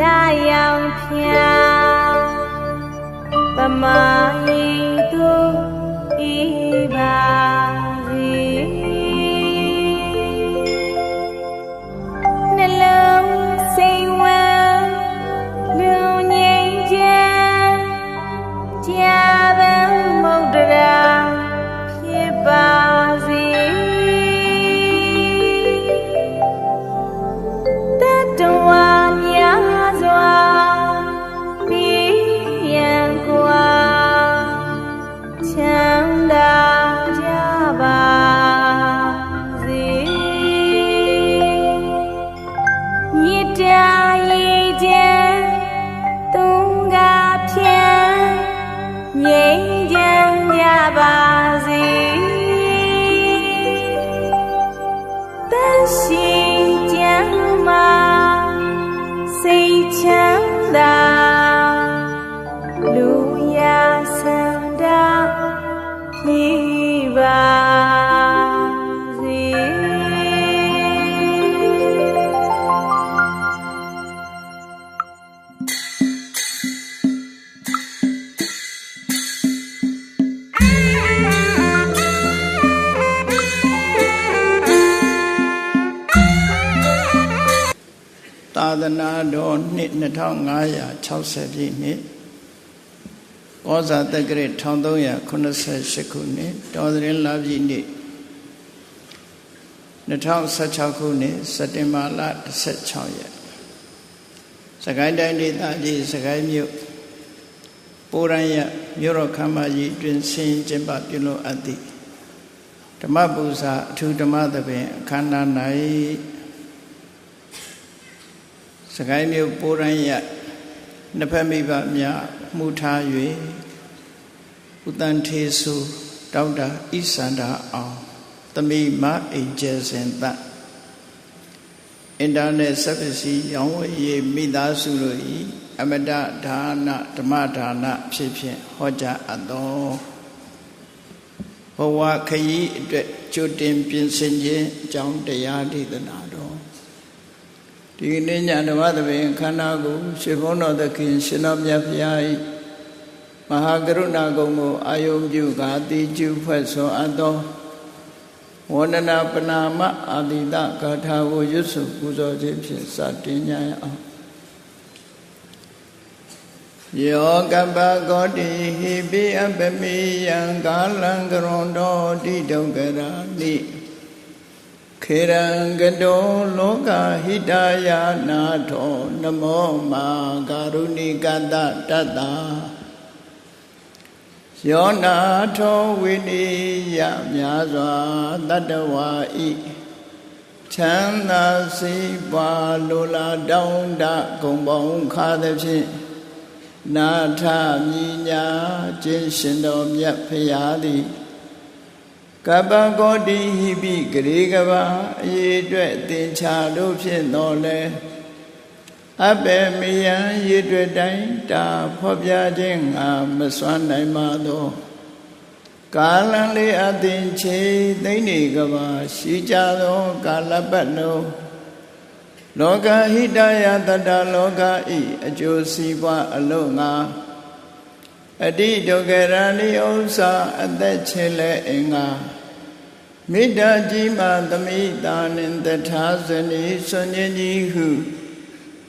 လာရောက်ဖျားပမာဤသူဤပါစီနှလုံးစိတ်ဝမ်းလူငြိမ်းချမ်းကြာပန်းမုဒ္ဒရာဖြစ်ပါစေတတဝါများစွာပြီးရန်ကွာချမ်းသာကြပါစေမြတ်တာရေးချမ်းသူငါဖြန်းငြိမ်းချမ်းကြပါစေတရှိချမ်းမာစိတ်ချမ်းသာလူရဆန္ဒဖြစ်ပါစေသာသနာတော်နှစ်2560ပြည့်နှစ်ဩဇာတက္ကရာ1388ခုနှစ်တော်သရင်လပြည့်နှစ်2016ခုနှစ်စက်တင်ဘာလ16ရက်စကိုင်းတိုင်းဒေသကြီးစကိုင်းမြို့ပိုးရန်ရမြို့တော်ခမ်းမကြီးတွင်ဆင်ကျင်းပပြုလုပ်အပ်သည့်ဓမ္မပူဇာအထူးဓမ္မသဘင်အခမ်းအနား၌စကိုင်းမြို့ပိုးရန်ရနှစ်ဖက်မိဘများမှုထား၍ဥတန်ထေစုဒေါက်တာဣစန္ဒာအောင်သမီးမအိမ်ကျဲစင်သအင်တာနက်ဆက်ပစ္စည်းရောင်းဝယ်ရေးမိသားစုတို့၏အမတဒါနဓမ္မဒါနဖြစ်ဖြင့်ဟောကြားအပ်သောဘဝခရီးအတွက်ကြိုတင်ပြင်ဆင်ခြင်းအကြောင်းတရားဒေသနာတော်ဒီနေ့ညဓမ္မသဘင်ခန္ဓာကိုရှင်ဘုန်းတော်သခင်ရှင်တော်မြတ်ဖရာ၏မဟာကရုဏာကုံကိုအာယုံပြုကာတိကျုဖွဲ့ဆွန်အပ်သောဝန္ဒနာပနာမအာတိတဂါထာကိုရွတ်ဆိုပူဇော်ခြင်းဖြင့်စတင်ကြရအောင်ယောကပ္ပကောတိဟိပိအပမိယံကာလံကရွန်တော်တိဒုက္ခရာနိခေရံကတောလောကဟိတယာနာထောနမောမာကာရုဏိကတတတ္တာယောနာထောဝိနိယမြာစွာတတ္တဝါဤချမ်းသာစိပွားလိုလားတောင်းတဂုံပေါင်းခါသဖြင့်နာထမြညာခြင်းရှင်တော်မြတ်ဖရာသည်ကပ္ပကောတိဟိပိဂရေကဘာအရေးအတွက်သင်္ချာတို့ဖြင့်တော်လဲအပေမယံရေတွေ့တိုင်းတာဖော်ပြခြင်းငါမစွမ်းနိုင်ပါသောကာလံလေးအသင်ချေသိမ့်နေကဘာရှိကြသောကာလပတ်လုံးလောကဟိတယတတလောကဤအကျိုးစီးပွားအလုံးငါအတိဒုက္ခရာနိဥ္စာအသက်ချေလဲအင်္ဂါမေတ္တာကြီးမှသမိတာနှင့်တထာဇနီဆွန်ခြင်းကြီးဟု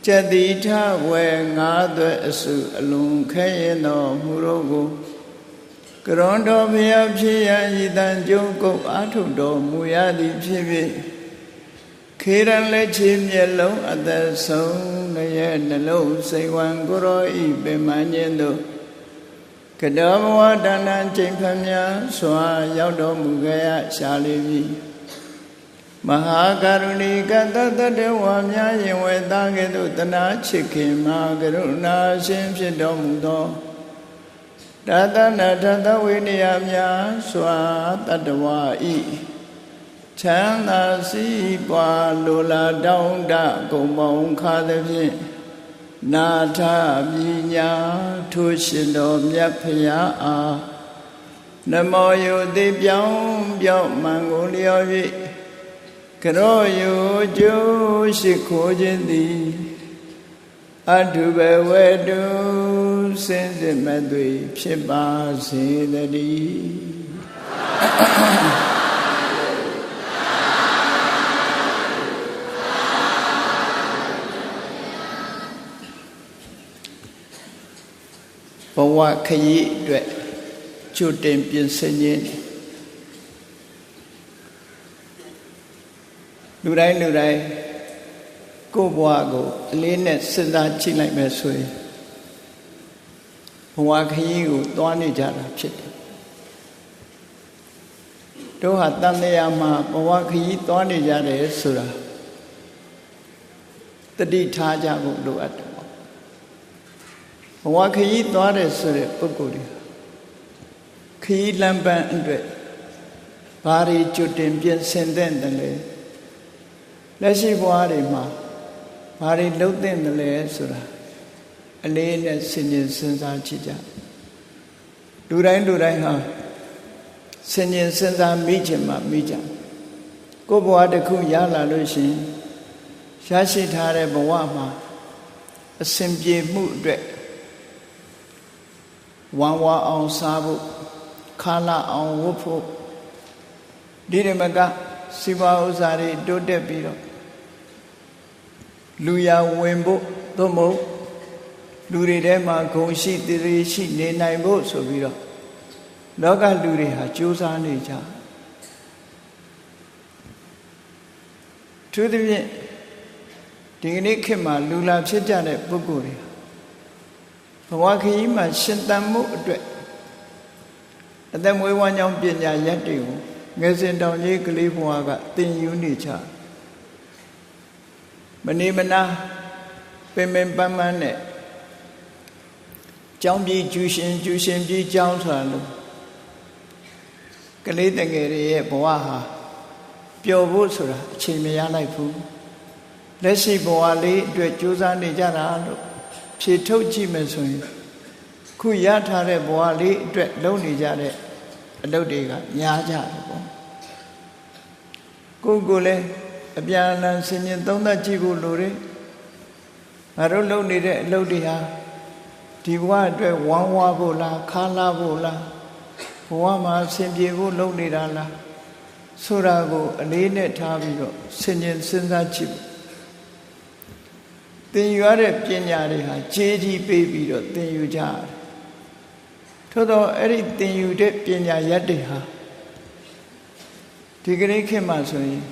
ကျက်တိထဝေငါးသွဲအစုအလုံးခဲရင်တော်မူတော်ကိုကရွန်တော်ဘုရားဖြစ်ရန်ဤတန်ကျုံကုတ်အာထုတော်မူရသည်ဖြစ်ဖြစ်ခေရန်လက်ချေမျက်လုံးအသက်ဆုံးရဲ့နှလုံးစိတ်ဝံကိုရောဤပင်မခြင်းတို့ကတောဘဝတဏ္ဍချိန်ဖမြစွာရောက်တော်မူခဲ့ရရှာလိမည်မဟာကရုဏီကတတတဝါများရင်ဝေသားကဲ့သို့တနာချစ်ခင်မဟာကရုဏာရှင်ဖြစ်တော်မူသောတတနာထသဝိနည်းများစွာတတ္တဝါဤချမ်းသာစီးပွားလိုလားတောင်းတဂုံပေါင်းခါသဖြင့်နာထပညာထိုးရှင်တော်မြတ်ဖရာအားနမောယုတိပြောင်းပြောင်းမှန်ကိုလျော်၍ကရောယုကျိုးရှိခိုးခြင်းသည် အထုဘဝတုစင်စစ်မသွေဖြစ်ပါစေတည်းဘဝခရီးအတွက်ကြိုတင်ပြင်ဆင်ခြင်းလူတိုင်းကိုယ့်ဘဝကိုအလေးနဲ့စဉ်းစားကြည့်လိုက်မယ်ဆိုရင်ဘဝခရီးကိုသွားနေကြတာဖြစ်တယ်တို့ဟာတန်တရားမှာဘဝခရီးသွားနေကြတယ်ဆိုတာတတိထားကြဖို့လိုအပ်တယ်ဘဝခရီးသွားတယ်ဆိုတဲ့ပုဂ္ဂိုလ်တွေခရီးလမ်းပန်းအတွက်ဘာတွေကြိုတင်ပြင်ဆင်တဲ့တယ်လဲလက်ရှိဘဝတွေမှာဘာတွေလုပ်တဲ့တယ်လဲဆိုတာအလေးနဲ့စဉ်းကျင်စဉ်းစားကြည့်ကြလူတိုင်းဟာစဉ်းကျင်စဉ်းစားမိချင်မှမိကြကိုယ်ဘဝတစ်ခုရလာလို့ရှိရင်ရရှိထားတဲ့ဘဝမှာအစဉ်ပြေမှုအတွက်ဝမ်းဝါအောင်စားဖို့ခါလာအောင်ဝတ်ဖို့ဒီရမကစီပါဥစ္စာတွေတိုးတက်ပြီးတော့လူရဝင်ဖို့သို့မဟုတ်လူတွေထဲမှာဂုဏ်ရှိတရေရှိနေနိုင်ဖို့ဆိုပြီးတော့လောကလူတွေဟာကြိုးစားနေကြသူတို့ဖြင့်ဒီကနေ့ခေတ်မှာလူလာဖြစ်ကြတဲ့ပုဂ္ဂိုလ်တွေဘဝခရီးမှာရှင်သန်မှုအတွက်အသက်မွေးဝမ်းကြောင်းပညာရက်တွေကိုငယ်စဉ်တောင်ကြီးကလေးဘဝကသင်ယူနေကြမနေမနာပင်ပန်းပန်းနဲ့ကျောင်းပြည်ကျူရှင်ပြည်ကျောင်းဆိုတာလို့ကလေးတငယ်တွေရဲ့ဘဝဟာပျော်ဖို့ဆိုတာအချိန်မရလိုက်ဘူးလက်ရှိဘဝလေးအတွက်ကြိုးစားနေကြတာလို့ဖြေထုတ်ကြည့်မယ်ဆိုရင်ခုရထားတဲ့ဘဝလေးအတွက်လုပ်နေကြတဲ့အလုပ်တွေကများကြတယ်ပေါ့ကိုယ်လည်းအပြန်အလှန်ဆင်ញင်သုံးသပ်ကြည့်ဖို့လိုတယ်ငါတို့လုပ်နေတဲ့အလုပ်တွေဟာဒီဘဝအတွက်ဝမ်းဝါဖို့လားခါလာဖို့လားဘဝမှာဆင်ပြေဖို့လုပ်နေတာလားဆိုတာကိုအလေးနဲ့ထားပြီးတော့ဆင်ញင်စဉ်းစားကြည့်သင်ယူရတဲ့ပညာတွေဟာကြေးကြီးပေးပြီးတော့သင်ယူကြရတယ်ထို့သောအဲ့ဒီသင်ယူတဲ့ပညာရက်တွေဟာဒီကနေ့ခေတ်မှာဆိုရင်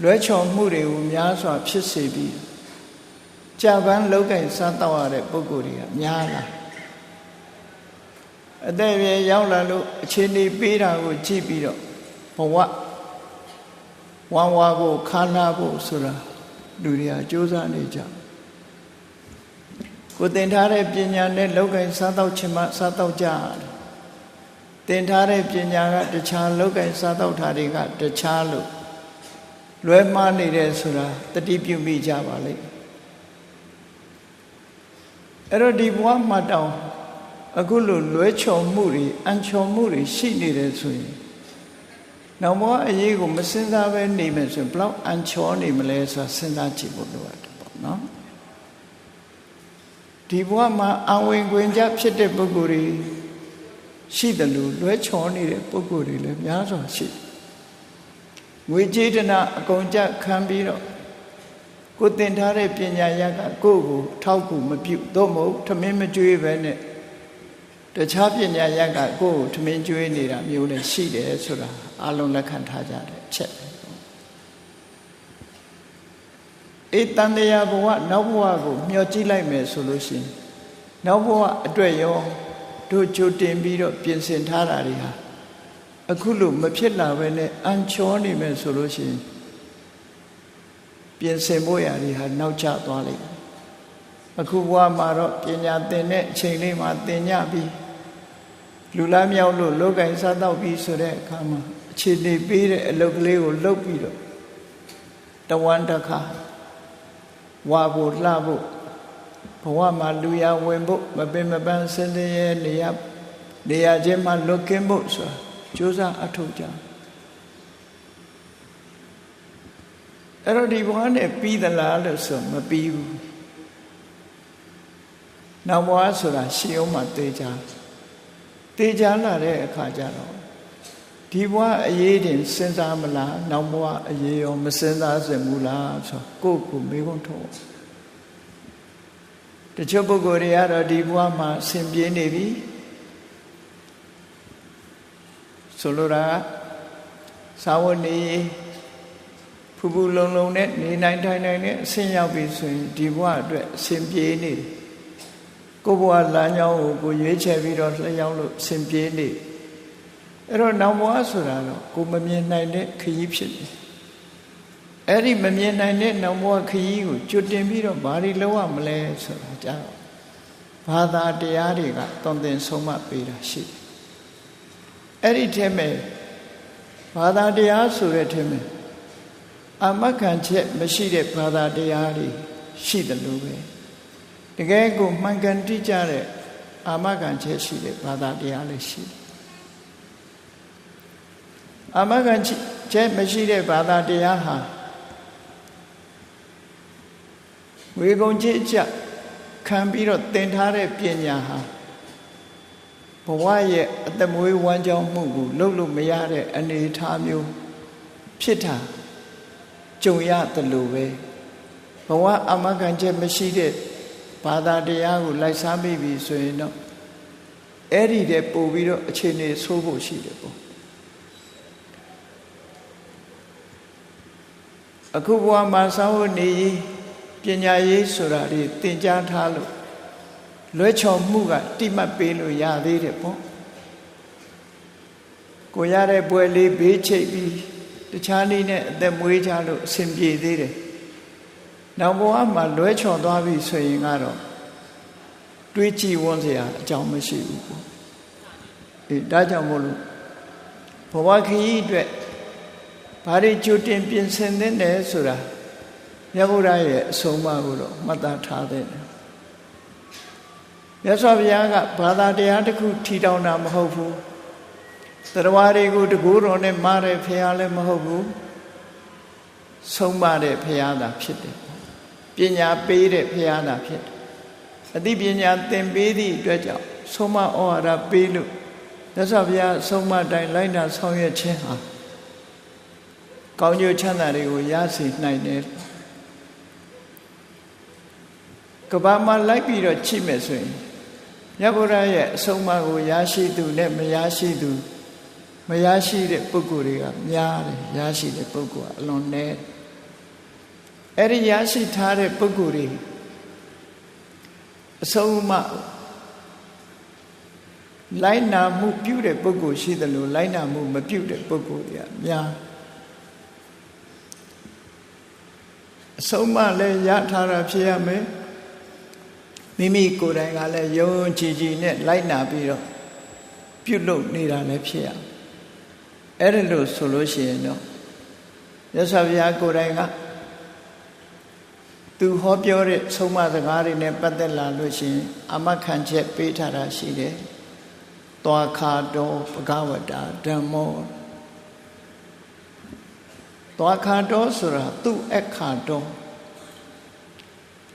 လွဲချော်မှုတွေကိုများစွာဖြစ်စေပြီးကြာပန်းလောက်ကင်စားတော့ရတဲ့ပုဂ္ဂိုလ်တွေကများလာအသက်အရွယ်ရောက်လာလို့အခြေအနေပေးတာကိုကြည့်ပြီးတော့ဘဝဝမ်းဝါဖို့ခါလာဖို့ဆိုတာလူတွေကကြိုးစားနေကြကိုသင်ထားတဲ့ပညာနဲ့လောက်ကင်စားတော့ချင်မှစားတော့ကြတယ်သင်ထားတဲ့ပညာကတခြားလောက်ကင်စားတော့တာတွေကတခြားလို့လွဲမှားနေတယ်ဆိုတာတတိပြုမိကြပါလိမ့်အဲ့တော့ဒီဘဝမှာတောင်အခုလိုလွဲချော်မှုတွေအန်ချော်မှုတွေရှိနေတယ်ဆိုရင်နောက်ဘဝအရေးကိုမစဉ်းစားပဲနေမယ်ဆိုရင်ဘလောက်အန်ချော်နေမလဲဆိုတာစဉ်းစားကြည့်ဖို့လိုတယ်ပေါ့နော်ဒီဘဝမှာအဝင်ခွင်ကြဖြစ်တဲ့ပုဂ္ဂိုလ်တွေရှိတယ်လို့လွဲချော်နေတဲ့ပုဂ္ဂိုလ်တွေလည်းများစွာရှိငွေကြေးတနာအကုန်ကြခံပြီးတော့ကိုသင်ထားတဲ့ပညာရကကိုယ့်ကိုထောက်ကူမပြုသို့မဟုတ်ထမင်းမကျွေးပဲနဲ့တခြားပညာရကကိုယ့်ကိုထမင်းကျွေးနေတာမျိုးလည်းရှိတယ်ဆိုတာအလုံးလက်ခံထားကြတဲ့အချက်အေးတန်တရားဘဝနောက်ဘဝကိုမျှော်ကြည့်လိုက်မယ်ဆိုလို့ရှိရင်နောက်ဘဝအတွက်ရောတို့ကြိုတင်ပြီးတော့ပြင်ဆင်ထားတာတွေဟာအခုလို့မဖြစ်လာပဲနဲ့အန်ချောနေမယ်ဆိုလို့ရှိရင်ပြင်ဆင်ဖို့ရာတွေဟာနောက်ကျသွားလိမ့်မယ်အခုဘဝမှာတော့ပညာသင်တဲ့အချိန်လေးမှာသင်ညပြီးလူလားမြောက်လို့လောကင်စားတော့ပြီးဆိုတဲ့အခါမှာအခြေအနေပေးတဲ့အလုပ်ကလေးကိုလုပ်ပြီးတော့တဝမ်းတစ်ခါဝါဖို့လှဖို့ဘဝမှာလူရဝင်ဖို့မပင်မပန်းစင်တဲ့နေရာချင်းမှာလွတ်ကင်းဖို့ဆိုတာကြိုးစားအထောက်ကြအဲ့တော့ဒီဘဝနဲ့ပြီးသလားလို့ဆိုမပြီးဘူး နောက်ဘဝဆိုတာရှိအောင်မှတေချာလာတဲ့အခါကျတော့ဒီဘဝအရေးတင်စဉ်းစားမလားနောက်ဘဝအရေးရောမစဉ်းစားစင်ဘူးလားဆိုကိုယ့်ကိုမေးခွန်းထုတ်တချို့ပုဂ္ဂိုလ်တွေကတော့ဒီဘဝမှာဆင်ပြေနေပြီဆိုလိုတာသာဝနေဖူဖူလုံလုံနဲ့နေနိုင်ထိုင်နိုင်နဲ့အဆင့်ရောက်ပြီဆိုရင်ဒီဘဝအတွက်အဆင်ပြေနေတယ်ကိုယ့်ဘဝလမ်းကြောင်းကိုရွေးချယ်ပြီးတော့လျှောက်လို့အဆင်ပြေနေအဲ့တော့နောက်ဘဝဆိုတာတော့ကိုမမြင်နိုင်တဲ့ခရီးဖြစ်တယ်အဲ့ဒီမမြင်နိုင်တဲ့နောက်ဘဝခရီးကိုကြွတင်ပြီးတော့ဘာတွေလုပ်ရမလဲဆိုတာကြတော့ဘာသာတရားတွေကတုံသင်ဆုံးမပေးတာရှိတယ်အဲ့ဒီထဲမှာဘာသာတရားဆိုတဲ့ထဲမှာအာမခံချက်မရှိတဲ့ဘာသာတရားတွေရှိတယ်လို့ပဲတကယ်ကိုမှန်ကန်တိကျတဲ့အာမခံချက်ရှိတဲ့ဘာသာတရားလည်းရှိတယ်အာမခံချက်မရှိတဲ့ဘာသာတရားဟာဝေကုံจิตကြခံပြီးတော့သင်ထားတဲ့ပညာဟာဘဝရဲ့အသက်မွေးဝမ်းကြောင်းမှုကိုလုပ်လို့မရတဲ့အနေအထားမျိုးဖြစ်တာကြုံရတယ်လို့ပဲဘဝအာမခံချက်မရှိတဲ့ဘာသာတရားကိုလိုက်စားမိပြီဆိုရင်တော့အဲ့ဒီတည်းပို့ပြီးတော့အခြေအနေဆိုးဖို့ရှိတယ်ပေါ့အခုဘဝမှာသာဝနေပညာရေးဆိုတာတွေသင်ကြားထားလို့လွဲချော်မှုကတိမှတ်ပေးလို့ရသေးတယ်ပေါ့ကိုရတဲ့ပွဲလေးဘေးချိတ်ပြီးတခြားနည်းနဲ့အသက်မွေးကြလို့အဆင်ပြေသေးတယ်နောက်ဘဝမှာလွဲချော်သွားပြီဆိုရင်ကတော့တွေးကြည့်ဝန်းစရာအကြောင်းမရှိဘူးပေါ့ဒါကြောင့်မို့လို့ဘဝခရီးအတွက်ဘာတွေကြိုတင်ပြင်ဆင်သင့်တယ်ဆိုတာမြတ်ဗုဒ္ဓရဲ့အဆုံးအမကိုတော့မှတ်သားထားသင့်တယ်မြတ်စွာဘုရားကဘာသာတရားတစ်ခုထီထောင်တာမဟုတ်ဘူးတရားတွေကိုတကူတော်နဲ့မားတဲ့ဘုရားလည်းမဟုတ်ဘူးဆုံးမတဲ့ဘုရားသာဖြစ်တယ်ပညာပေးတဲ့ဘုရားသာဖြစ်တယ်အသိပညာသင်ပေးသည့်အတွက်ကြောင့်ဆုံးမဩဝါဒပေးလို့မြတ်စွာဘုရားဆုံးမတိုင်းလိုက်နာဆောင်ရွက်ခြင်းဟာကောင်းကျိုးချမ်းသာတွေကိုရရှိနိုင်တယ်ကဘာမှာလိုက်ပြီးတော့ချိမယ်ဆိုရင်မြတ်ဗုဒ္ဓရဲ့အဆုံးအမကိုရရှိသူနဲ့မရရှိသူမရရှိတဲ့ပုဂ္ဂိုလ်တွေကများတယ်ရရှိတဲ့ပုဂ္ဂိုလ်ကအလွန်နည်းအဲ့ဒီရရှိထားတဲ့ပုဂ္ဂိုလ်တွေအဆုံးအမလိုက်နာမှုပြုတဲ့ပုဂ္ဂိုလ်ရှိတယ်လို့လိုက်နာမှုမပြုတဲ့ပုဂ္ဂိုလ်တွေကများအဆုံးအမလည်းရထားတာဖြစ်ရမယ်မိမိကိုယ်တိုင်ကလည်းယုံကြည်ကြည်နဲ့လိုက်နာပြီးတော့ပြုလုပ်နေတာလည်းဖြစ်ရအဲ့ဒါလို့ဆိုလို့ရှိရင်တော့မြတ်စွာဘုရားကိုယ်တိုင်ကသူဟောပြောတဲ့ဆုံးမစကားတွေနဲ့ပတ်သက်လာလို့ရှိရင်အာမခံချက်ပေးထားတာရှိတယ်သွားခါတော်ဘဂဝတာဓမ္မောသွားခါတော်ဆိုတာသူ့အခါတော်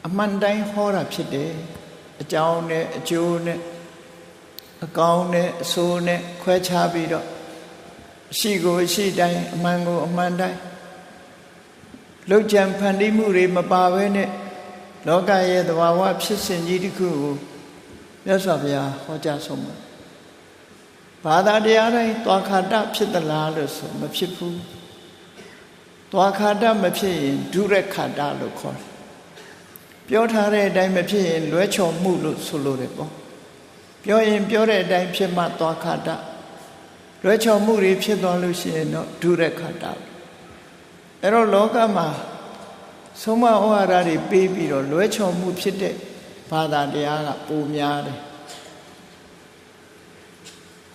အမှန်တိုင်းဟောတာဖြစ်တယ်အကြောင်းနဲ့အကျိုးနဲ့အကောင်းနဲ့အဆိုးနဲ့ခွဲခြားပြီးတော့အရှိကိုအရှိတိုင်းအမှန်ကိုအမှန်တိုင်းလောက်ကြံဖန်တီးမှုတွေမပါဘဲနဲ့လောကရဲ့သဘာဝဖြစ်စဉ်ကြီးတစ်ခုကိုမြတ်စွာဘုရားဟောကြားဆုံးမှာဘာသာတရားတိုင်းသွားခါတဖြစ်သလားလို့ဆိုမဖြစ်ဘူးသွားခါတမဖြစ်ရင်ဒုရခါတလို့ခေါ်တယ်ပြောထားတဲ့အတိုင်းမဖြစ်ရင်လွဲချော်မှုလို့ဆိုလိုတယ်ပေါ့ပြောရင်ပြောတဲ့အတိုင်းဖြစ်မှသွားခါတလွဲချော်မှုတွေဖြစ်သွားလို့ရှိရင်တော့ဒုရခါတအဲ့တော့လောကမှာဆုံးမဩဝါဒတွေပေးပြီးတော့လွဲချော်မှုဖြစ်တဲ့ဘာသာတရားကပိုများတယ်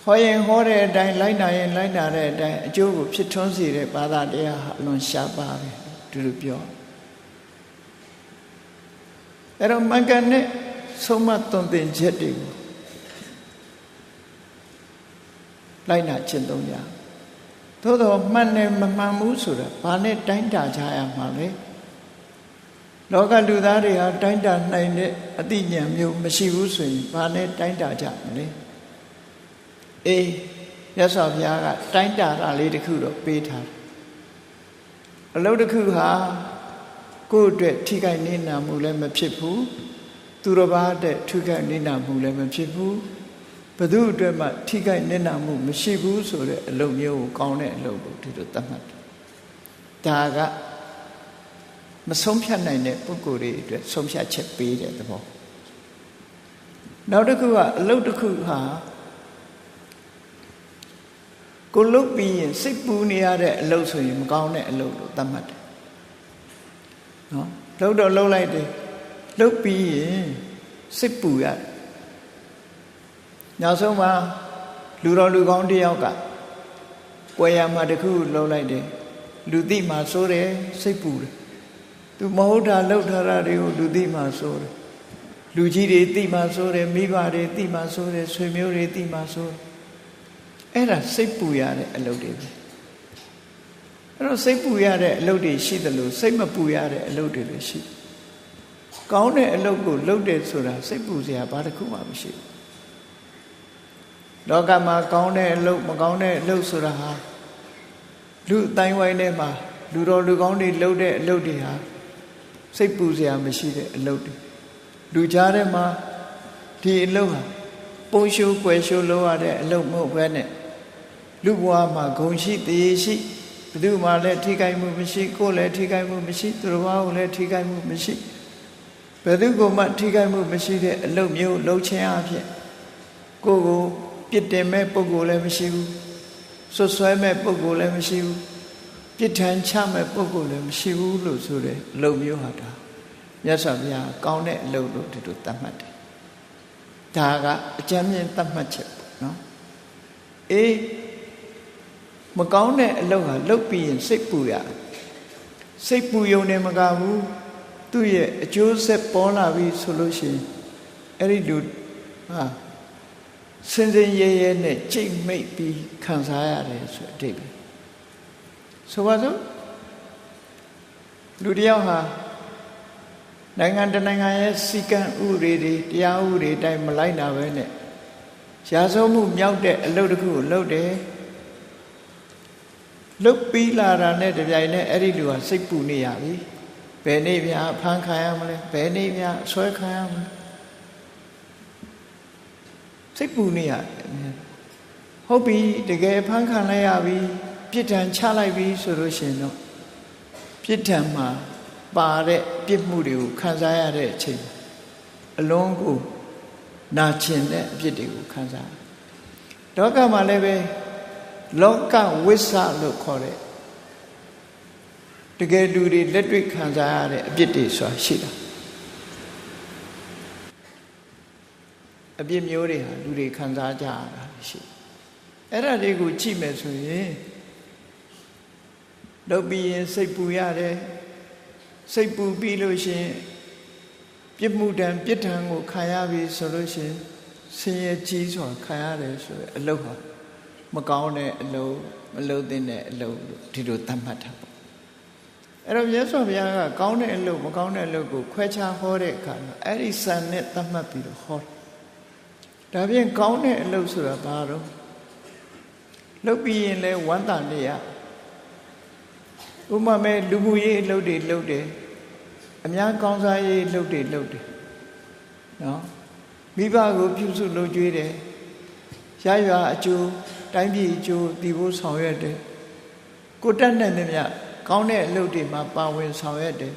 ဟောရင်ဟောတဲ့အတိုင်းလိုက်နာရင်လိုက်နာတဲ့အတိုင်းအကျိုးကိုဖြစ်ထွန်းစေတဲ့ဘာသာတရားဟာအလွန်ရှားပါတယ်သူတို့ပြောအဲ့တော့မှန်ကန်တဲ့ဆုံးမသွန်သင်ချက်တွေကိုလိုက်နာကျင့်သုံးကြသို့တော့မှန်တယ်မမှန်ဘူးဆိုတာဘာနဲ့တိုင်းတာကြရမှာလဲ လောကလူသားတွေဟာတိုင်းတာနိုင်တဲ့အသိဉာဏ်မျိုးမရှိဘူးဆိုရင်ဘာနဲ့တိုင်းတာကြမလဲအေးမြတ်စွာဘုရားကတိုင်းတာတာလေးတစ်ခုတော့ပေးထားတယ်အလုပ်တစ်ခုဟာကိုယ့်အတွက်ထိခိုက်နေနာမှုလည်းမဖြစ်ဘူးသူတစ်ပါးအတွက်ထိခိုက်နေနာမှုလည်းမဖြစ်ဘူးဘသူအတွက်မှထိခိုက်နေနာမှုမရှိဘူးဆိုတဲ့အလုပ်မျိုးကိုကောင်းတဲ့အလုပ်လို့ဒီလိုသတ်မှတ်တယ်ဒါကမဆုံးဖြတ်နိုင်တဲ့ပုဂ္ဂိုလ်တွေအတွက်ဆုံးဖြတ်ချက်ပေးတဲ့သဘောနောက်တစ်ခုကအလုပ်တစ်ခုဟာကိုလုပ်ပြီးရင်စိတ်ပူနေရတဲ့အလုပ်ဆိုရင်မကောင်းတဲ့အလုပ်လို့သတ်မှတ်တယ်နော်လုပ်တော့လုပ်လိုက်တယ်လုပ်ပြီးရင်စိတ်ပူရတယ်နောက်ဆုံးမှာလူတော်လူကောင်းတစ်ယောက်ကပွဲရမှာတခုလုပ်လိုက်တယ်လူသိမှစိုးတယ်စိတ်ပူတယ်သူမဟုတ်တာလှုပ်ထားတာတွေကိုလူသိမှစိုးတယ်လူကြီးတွေသိမှစိုးတယ်မိဘတွေသိမှစိုးတယ်ဆွေမျိုးတွေသိမှစိုးတယ်အဲ့ဒါစိတ်ပူရတဲ့အလုပ်တွေပဲအဲ့တော့စိတ်ပူရတဲ့အလုပ်တွေရှိတယ်လို့စိတ်မပူရတဲ့အလုပ်တွေလည်းရှိကောင်းတဲ့အလုပ်ကိုလုပ်တယ်ဆိုတာစိတ်ပူစရာဘာတစ်ခုမှမရှိဘူးလောကမှာကောင်းတဲ့အလုပ်မကောင်းတဲ့အလုပ်ဆိုတာဟာလူအတိုင်းဝိုင်းထဲမှာလူတော်လူကောင်းတွေလုပ်တဲ့အလုပ်တွေဟာစိတ်ပူစရာမရှိတဲ့အလုပ်တွေလူကြားထဲမှာဒီအလုပ်ဟာပုံရှိုးကွယ်ရှိုးလုပ်ရတဲ့အလုပ်မဟုတ်ဘဲနဲ့လူဘဝမှာဂုဏ်ရှိတည်ရှိဘယ်သူမှလည်းထိခိုက်မှုမရှိကိုယ်လည်းထိခိုက်မှုမရှိသူတော်ဘာကိုလည်းထိခိုက်မှုမရှိဘယ်သူကမှထိခိုက်မှုမရှိတဲ့အလုပ်မျိုးလုပ်ခြင်းအဖြစ်ကိုယ်ကိုပြစ်တင်မဲ့ပုဂ္ဂိုလ်လည်းမရှိဘူးဆွဆွဲမဲ့ပုဂ္ဂိုလ်လည်းမရှိဘူးပြစ်ထန်ချမဲ့ပုဂ္ဂိုလ်လည်းမရှိဘူးလို့ဆိုတဲ့အလုပ်မျိုးဟာဒါမြတ်စွာဘုရားကောင်းတဲ့အလုပ်လို့ဒီလိုသတ်မှတ်တယ်ဒါကအကျဉ်းမြင့်သတ်မှတ်ချက်ပေါ့နော်အေးမကောင်းတဲ့အလုပ်ဟာလုပ်ပြီးရင်စိတ်ပူရစိတ်ပူယုံနေမကဘူးသူ့ရဲ့အကျိုးဆက်ပေါ်လာပြီဆိုလို့ရှိရင်အဲ့ဒီလူဟာစင်စင်ရဲရဲနဲ့ကြိတ်မိတ်ပြီးခံစားရတယ်ဆိုအတိတ်ပဲဆိုပါစို့လူတယောက်ဟာနိုင်ငံတနိုင်ငံရဲ့စီကံဥပဒေတွေတရားဥပဒေတိုင်းမလိုက်တာပဲနဲ့ရာဇဝမှုမြောက်တဲ့အလုပ်တစ်ခုကိုလုပ်တယ်လုပ်ပြီးလာတာနဲ့တပြိုင်နက်အဲ့ဒီလူဟာစိတ်ပူနေရပြီဘယ်နေ့ပြဖမ်းခံရမလဲဘယ်နေ့ပြဆွဲခံရမလဲစိတ်ပူနေရတယ်ဟုတ်ပြီတကယ်ဖမ်းခံလိုက်ရပြီပြစ်ဒဏ်ချလိုက်ပြီဆိုလို့ရှိရင်တော့ပြစ်ဒဏ်မှာပါတဲ့ပြစ်မှုတွေကိုခံစားရတဲ့အချိန်အလုံးကိုနာကျင်တဲ့အပြစ်တွေကိုခံစားလောကမှာလည်းပဲလောကဝိသလို့ခေါ်တဲ့တကယ်လူတွေလက်တွေ့ခံစားရတဲ့အပြစ်တွေဆိုတာရှိတာအပြစ်မျိုးတွေဟာလူတွေခံစားကြရတာရှိအဲ့ဒါတွေကိုကြည့်မယ်ဆိုရင်လုပ်ပြီးရင်စိတ်ပူရတယ်စိတ်ပူပြီးလို့ရှိရင်ပြစ်မှုတံပြစ်ဒဏ်ကိုခံရပြီဆိုလို့ရှိရင်ဆင်းရဲကြီးစွာခံရတယ်ဆိုရအလုပ်ဟာမကောင်းတဲ့အလုပ်မလုပ်သင့်တဲ့အလုပ်လို့ဒီလိုသတ်မှတ်တာပေါ့အဲ့တော့မြတ်စွာဘုရားကကောင်းတဲ့အလုပ်မကောင်းတဲ့အလုပ်ကိုခွဲခြားဟောတဲ့အခါမှာအဲ့ဒီစံနဲ့သတ်မှတ်ပြီးတော့ဟောဒါဖြင့်ကောင်းတဲ့အလုပ်ဆိုတာဘာတော့လုပ်ပြီးရင်လဲဝမ်းသာနေရဥပမာမဲ့လူမှုရေးအလုပ်တွေလုပ်တယ်အများကောင်းစားရေးလုပ်တယ်နော်မိဘကိုပြုစုလုပ်ကြွေးတယ်ရရွာအကျိုးတိုင်းပြည်အကျိုးတည်ဖို့ဆောင်ရွက်တယ်ကိုတက်နိုင်တဲ့မြတ်ကောင်းတဲ့အလုပ်တွေမှာပါဝင်ဆောင်ရွက်တယ်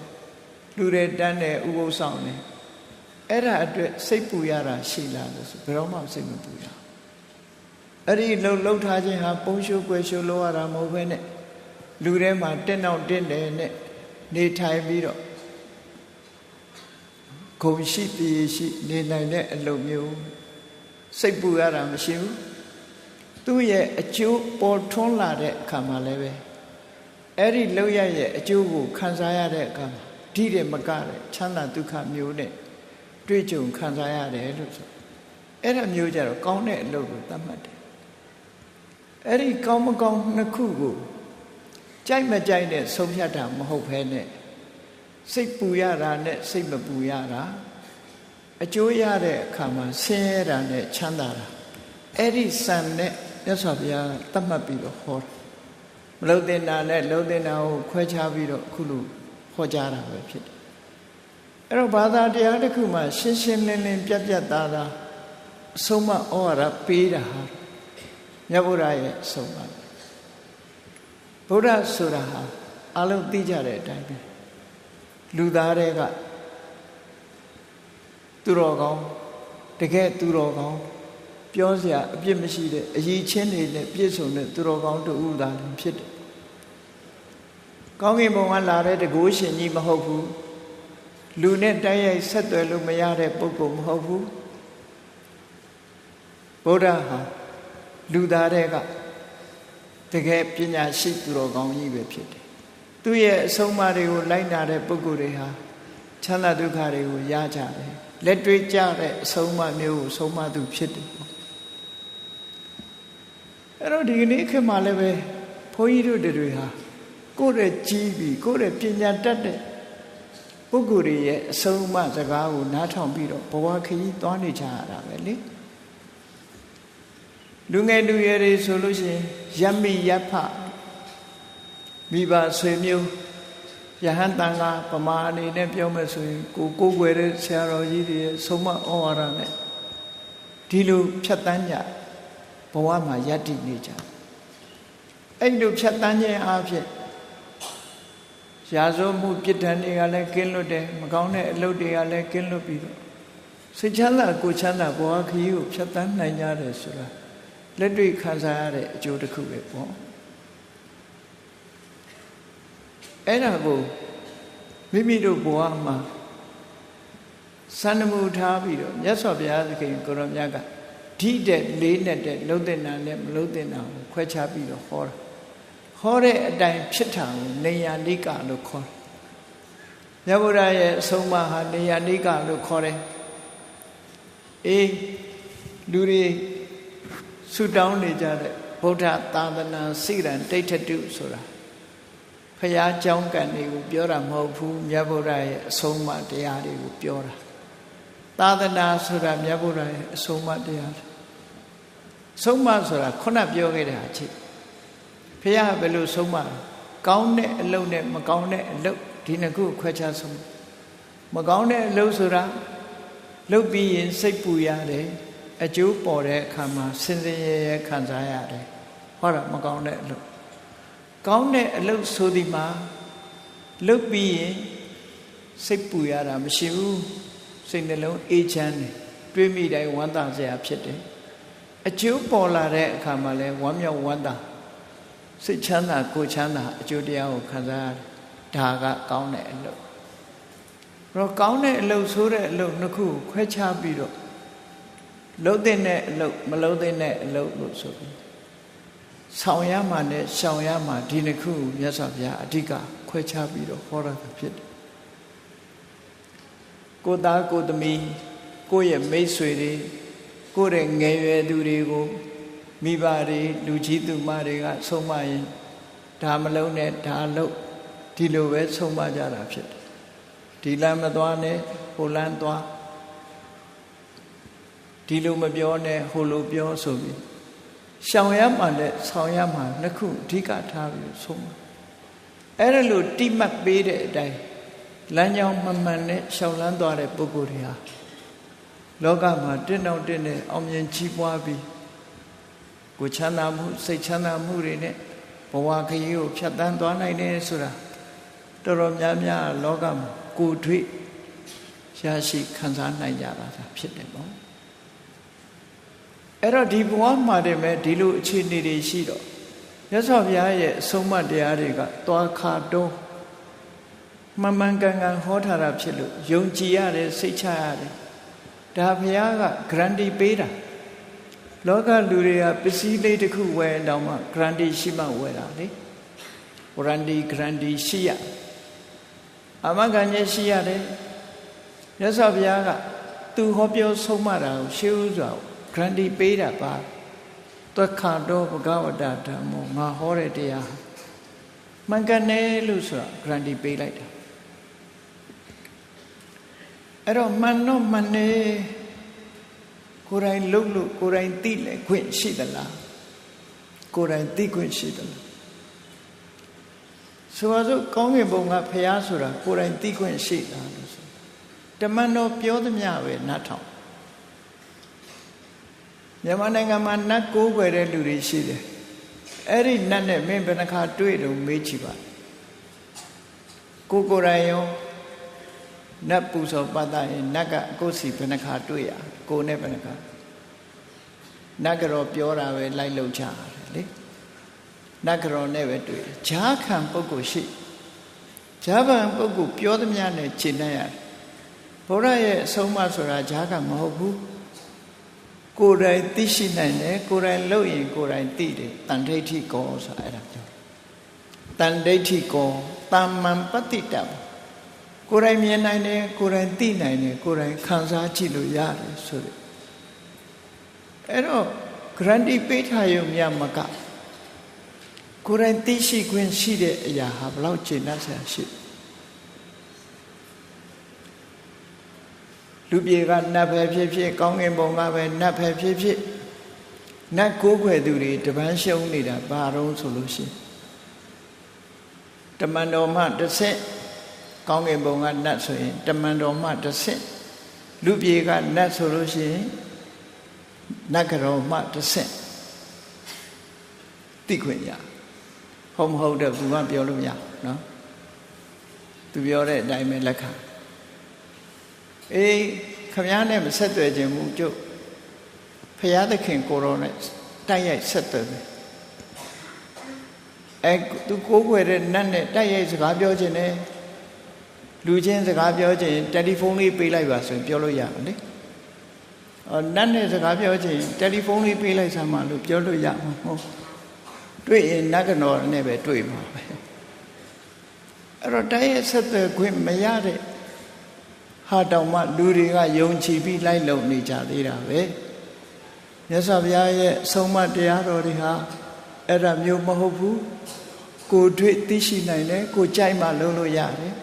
လူတွေတန်းတယ်ဥပုသ်ဆောင်တယ်အဲ့ဒါအတွက်စိတ်ပူရတာရှိလားလို့ဆိုဘယ်တော့မှစိတ်မပူရအဲ့ဒီလှုပ်ထားခြင်းဟာပုံရှိုးကွယ်ရှိုးလုပ်ရတာမဟုတ်ဘဲနဲ့လူထဲမှာတက်နောက်တက်တယ်နဲ့နေထိုင်ပြီးတော့ဂုဏ်ရှိတည်ရှိနေနိုင်တဲ့အလုပ်မျိုးစိတ်ပူရတာမရှိဘူးသူ့ရဲ့အကျိုးပေါ်ထွန်းလာတဲ့အခါမှာလည်းပဲအဲ့ဒီလောက်ရရဲ့အကျိုးကိုခံစားရတဲ့အခါမှာဒီတယ်မကတဲ့ချမ်းသာဒုက္ခမျိုးနဲ့တွေ့ကြုံခံစားရတယ်လို့ဆိုအဲ့ဒါမျိုးကြတော့ကောင်းတဲ့အလုပ်ကိုသတ်မှတ်တယ်အဲ့ဒီကောင်းမကောင်းနှစ်ခုကိုကြိုက်မကြိုက်နဲ့ဆုံးဖြတ်တာမဟုတ်ဘဲနဲ့ စိတ်ပူရတာနဲ့စိတ်မပူရတာအကျိုးရတဲ့အခါမှာဆင်းရဲတာနဲ့ချမ်းသာတာအဲ့ဒီစံနဲ့မြတ်စွာဘုရားသတ်မှတ်ပြီးတော့ဟောတာမလုံတင်တာနဲ့လုံတင်တာကိုခွဲခြားပြီးတော့အခုလိုဟောကြားတာပဲဖြစ်တယ်အဲ့တော့ဘာသာတရားတစ်ခုမှာရှင်းရှင်းလင်းလင်းပြတ်ပြတ်သားသားအဆုံးမဩဝါဒပေးတာဟာမြတ်ဗုဒ္ဓရဲ့အဆုံးအမဗုဒ္ဓဆိုတာဟာအလုံးသိကြတဲ့အတိုင်းပဲလူသားတွေကသူတော်ကောင်းတကယ်သူတော်ကောင်းပြောစရာအပြစ်မရှိတဲ့အရေးချင်းတွေနဲ့ပြည့်စုံတဲ့သူတော်ကောင်းတူဦးသားလည်းဖြစ်တယ်။ကောင်းကင်ဘုံကလာတဲ့တကုရှင်ကြီးမဟုတ်ဘူး။လူနဲ့တိုက်ရိုက်ဆက်သွယ်လို့မရတဲ့ပုဂ္ဂိုလ်မဟုတ်ဘူး။ဗုဒ္ဓဟာလူသားတွေကတကယ်ပညာရှိသူတော်ကောင်းကြီးပဲဖြစ်တယ်။သူ့ရဲ့အဆုံးအမတွေကိုလိုက်နာတဲ့ပုဂ္ဂိုလ်တွေဟာချမ်းသာဒုက္ခတွေကိုရကြတယ်။လက်တွေ့ကြတဲ့အဆုံးအမမျိုးကိုဆုံးမသူဖြစ်တယ်အဲ့တော့ဒီကနေ့ခေတ်မှာလည်းပဲဘုန်းကြီးတို့တွေဟာကိုယ့်ရဲ့ကြီးပြီးကိုယ့်ရဲ့ပညာတတ်တဲ့ပုဂ္ဂိုလ်တွေရဲ့အဆုံးအမစကားကိုနားထောင်ပြီးတော့ဘဝခရီးသွားနေကြရတာပဲလေလူငယ်လူရွယ်တွေဆိုလို့ရှိရင်ရပ်မိရပ်ဖမိဘဆွေမျိုးယဟန်တန်ကပမာအနေနဲ့ပြောမယ်ဆိုရင်ကိုယ်ွယ်တဲ့ဆရာတော်ကြီးတွေရဲ့ဆုံးမဩဝါဒနဲ့ဒီလိုဖြတ်တန်းကြဘဝမှာယက်တည်နေကြအဲ့လိုဖြတ်တန်းခြင်းအဖြစ်ရာဇဝမှုပြစ်ဒဏ်တွေကလည်းကင်းလွတ်တယ်မကောင်းတဲ့အလုပ်တွေကလည်းကင်းလွတ်ပြီးတော့စိတ်ချမ်းသာကိုယ်ချမ်းသာဘဝခရီးကိုဖြတ်တန်းနိုင်ကြတယ်ဆိုတာလက်တွေ့ခံစားရတဲ့အကျိုးတစ်ခုပဲပေါ့အဲ့ဒါကိုမိမိတို့ဘဝမှာစံနမူထားပြီးတော့မြတ်စွာဘုရားသခင်ကိုရောမြတ်ကဓိတဲ့လေးနဲ့တဲ့လှုပ်တဲ့နာနဲ့မလှုပ်တဲ့နာကိုခွဲခြားပြီးတော့ဟောတာဟောတဲ့အတိုင်းဖြစ်တာကိုနေယနိကလို့ခေါ်တယ်မြတ်ဗုဒ္ဓရဲ့အဆုံးအမဟာနေယနိကလို့ခေါ်တယ်အေးလူတွေဆုတောင်းနေကြတဲ့ဗုဒ္ဓသာသနာစိရံတိဋ္ဌတုဆိုတာဖရာเจ้าကံတွေကိုပြောတာမဟုတ်ဘူးမြတ်ဗုဒ္ဓရဲ့အဆုံးအမတရားတွေကိုပြောတာသာသနာဆိုတာမြတ်ဗုဒ္ဓရဲ့အဆုံးအမတရားဆုံးမဆိုတာခုနပြောခဲ့တဲ့အချက်ဖရာဘယ်လိုဆုံးမကောင်းတဲ့အလုပ်နဲ့မကောင်းတဲ့အလုပ်ဒီနှစ်ခုခွဲခြားဆုံးမကောင်းတဲ့အလုပ်ဆိုတာလုပ်ပြီးရင်စိတ်ပူရတယ်အကျိုးပေါ်တဲ့အခါမှာစင်စင်ရဲရဲခံစားရတယ်ဟောတာမကောင်းတဲ့အလုပ်ကောင်းတဲ့အလုပ်ဆိုဒီမှာလုပ်ပြီးရင်စိတ်ပူရတာမရှိဘူးစိတ်နှလုံးအေးချမ်းတယ်တွေးမိတိုင်းဝမ်းသာစရာဖြစ်တယ်အကျိုးပေါ်လာတဲ့အခါမှာလဲဝမ်းမြောက်ဝမ်းသာစိတ်ချမ်းသာကိုယ်ချမ်းသာအကျိုးတရားကိုခံစားရတယ်ဒါကကောင်းတဲ့အလုပ်တော့ကောင်းတဲ့အလုပ်ဆိုတဲ့အလုပ်နှစ်ခုခွဲခြားပြီးတော့လုပ်တဲ့အလုပ်မလုပ်တဲ့အလုပ်လို့ဆိုပြီးဆောင်ရမှာနဲ့ရှောင်ရမှာဒီနှစ်ခုမြတ်စွာဘုရားအဓိကခွဲခြားပြီးတော့ဟောတာဖြစ်တယ်ကိုသားကိုသမီးကိုရဲ့မိတ်ဆွေတွေကိုရဲ့ငယ်ရွယ်သူတွေကိုမိဘတွေလူကြီးသူမတွေကဆုံးမရင်ဒါမလုံးနဲ့ဒါလုံးဒီလိုပဲဆုံးမကြတာဖြစ်တယ်ဒီလမ်းမသွားနဲ့ဟိုလမ်းသွားဒီလိုမပြောနဲ့ဟိုလိုပြောဆိုပြီးရှောင်ရမှနဲ့ဆောင်ရမှနှစ်ခုအဓိကထားပြီးဆုံးမအဲ့ဒါလို့တိမှတ်ပေးတဲ့အတိုင်းလမ်းကြောင်းမှန်မှန်နဲ့ရှောင်လန်းသွားတဲ့ပုဂ္ဂိုလ်တွေဟာလောကမှာတင့်တော်တင့်တဲ့အောင်မြင်ကြီးပွားပြီးကိုချမ်းသာမှုစိတ်ချမ်းသာမှုတွေနဲ့ဘဝခရီးကိုဖြတ်တန်းသွားနိုင်တယ်ဆိုတာတော်တော်များများလောကမှာကိုယ်တွေ့ရရှိခံစားနိုင်ကြတာဖြစ်တယ်ပေါ့အဲ့တော့ဒီဘဝမှာတည်းမဲ့ဒီလိုအခြေအနေတွေရှိတော့မြတ်စွာဘုရားရဲ့အဆုံးအမတရားတွေကသွားခါတော့မှန်မှန်ကန်ကန်ဟောထားတာဖြစ်လို့ယုံကြည်ရတယ်စိတ်ချရတယ်ဒါဘုရားက guarantee ပေးတာလောကလူတွေကပစ္စည်းလေးတစ်ခုဝယ်တော့မှ guarantee ရှိမှဝယ်တာလေ guarantee ရှိရအာမခံချက်ရှိရတယ်မြတ်စွာဘုရားကသူဟောပြောဆုံးမတာကိုရှေးဥစွာ guarantee ပေးတာပါသွက်ခါတော့ဘဂဝတဓမ္မောငါဟောတဲ့တရားမှန်ကန်တယ်လို့ဆိုတာ guarantee ပေးလိုက်တာ အဲ့တော့မှန်တော့မှန်နေကိုယ်တိုင်လုပ်လို့ကိုယ်တိုင်သိလဲခွင့်ရှိသလားကိုယ်တိုင်သိခွင့်ရှိသလားဆိုပါစို့ကောင်းကင်ဘုံကဖရာဆိုတာကိုယ်တိုင်သိခွင့်ရှိတာလို့ဆိုတမန်တော်ပြောသမျှပဲနားထောင်မြန်မာနိုင်ငံမှာနတ်ကိုးကွယ်တဲ့လူတွေရှိတယ်အဲ့ဒီနတ်နဲ့မင်းဘယ်နှခါတွေ့တော့မေးကြည့်ပါကိုယ်တိုင်ရောနတ်ပူဇော်ပတ်တာရင်နတ်ကကိုယ်စီဘယ်နှခါတွေ့ရကိုယ်နဲ့ဘယ်နှခါနတ်ကတော့ပြောတာပဲလိုက်လုပ်ကြရတယ်လေနတ်ကတော့နဲ့ပဲတွေ့ဂျားခံပုဂ္ဂိုလ်ရှိဂျားခံပုဂ္ဂိုလ်ပြောသမျှနဲ့ရှင်းနိုင်ရတယ်ဘုရားရဲ့အဆုံးအမဆိုတာဂျားခံမဟုတ်ဘူးကိုယ်တိုင်သိရှိနိုင်တယ်ကိုယ်တိုင်လုပ်ရင်ကိုယ်တိုင်သိတယ်တန်ဋိဋ္ဌိကောဆိုတာအဲ့ဒါပြောတန်ဋိဋ္ဌိကောတမ္မံပတ္တိတံကိုယ်တိုင်မြင်နိုင်တယ်ကိုယ်တိုင်သိနိုင်တယ်ကိုယ်တိုင်ခံစားကြည့်လို့ရတယ်ဆိုတဲ့အဲ့တော့ guarantee ပေးထားရုံမြမကကိုယ်တိုင်သိရှိခွင့်ရှိတဲ့အရာဟာဘလောက်ကျေနပ်စရာရှိလူပြေကနတ်ပဲဖြစ်ဖြစ်ကောင်းကင်ဘုံကပဲနတ်ပဲဖြစ်ဖြစ်နတ်ကိုးကွယ်သူတွေတပန်းရှုံးနေတာဘာတော့ဆိုလို့ရှိရင်တမန်တော်မှတစ်ဆက်ကောင်းကင်ဘုံကနတ်ဆိုရင်တမန်တော်မှတစ်ဆက်လူပြေကနတ်ဆိုလို့ရှိရင်နတ်ကတော်မှတစ်ဆက်သိခွင့်ရဟုတ်မဟုတ်တဲ့သူကပြောလို့မရနော်သူပြောတဲ့အတိုင်းပဲလက်ခံအေးခမည်းနဲ့မဆက်သွယ်ခြင်းမူကျုပ်ဖရာသခင်ကိုရောနဲ့တိုက်ရိုက်ဆက်သွယ်တယ်အဲသူကိုးကွယ်တဲ့နတ်နဲ့တိုက်ရိုက်စကားပြောခြင်းနဲ့လူချင်းစကားပြောခြင်းတယ်လီဖုန်းလေးပေးလိုက်ပါဆိုရင်ပြောလို့ရမှာလေနတ်နဲ့စကားပြောခြင်းတယ်လီဖုန်းလေးပေးလိုက်စမ်းပါလို့ပြောလို့ရမှာမဟုတ်တွေ့ရင်နတ်ကတော်နဲ့ပဲတွေ့မှာပဲအဲ့တော့တိုက်ရိုက်ဆက်သွယ်ခွင့်မရတဲ့ဟာတောင်မှလူတွေကယုံကြည်ပြီးလိုက်လုံနေကြသေးတာပဲမြတ်စွာဘုရားရဲ့အဆုံးအမတရားတော်တွေဟာအဲ့ဒါမျိုးမဟုတ်ဘူးကိုယ်တွေ့သိရှိနိုင်တယ်ကိုကြိုက်မှလုပ်လို့ရတယ်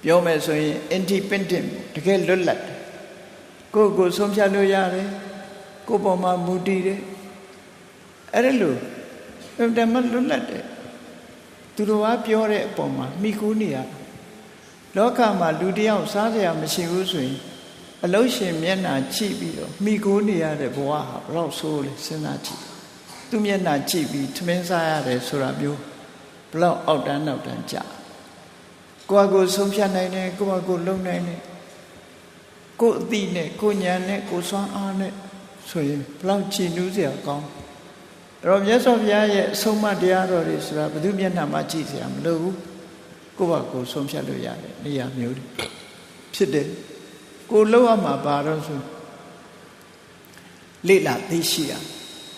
ပြောမယ်ဆိုရင် independent တကယ်လွတ်လပ်တယ်ကိုဆုံးဖြတ်လို့ရတယ်ကိုပေါ်မှာမူတည်တယ်အဲ့ဒါလို့တမလွတ်လပ်တယ်သူတော်ကပြောတဲ့အပေါ်မှာမိခိုးနေရလောကမှာလူတယောက်စားစရာမရှိဘူးဆိုရင်အလုံးရှင်မျက်နှာကြည့်ပြီးတော့မိခိုးနေရတဲ့ဘဝဟာဘလောက်ဆိုးလဲစဉ်းစားကြည့်သူမျက်နှာကြည့်ပြီးထမင်းစားရတယ်ဆိုတာမျိုးဘလောက်အောက်တန်းနောက်တန်းကြကိုဆုံးဖြတ်နိုင်တယ်ကိုလုံနိုင်တယ်ကိုအသိနဲ့ကိုဉာဏ်နဲ့ကိုစွမ်းအားနဲ့ဆိုရင်ဘလောက်ကြည်နူးစရာကောင်းအဲ့တော့မြတ်စွာဘုရားရဲ့အဆုံးအမတရားတော်တွေဆိုတာဘယ်သူမျက်နှာမှကြည့်စရာမလိုဘူးကိုဆုံးဖြတ်လို့ရတယ်နေရာမျိုးတွေဖြစ်တယ်ကိုလောက်ရမှာပါတော့ဆိုလေ့လာသိရှိရ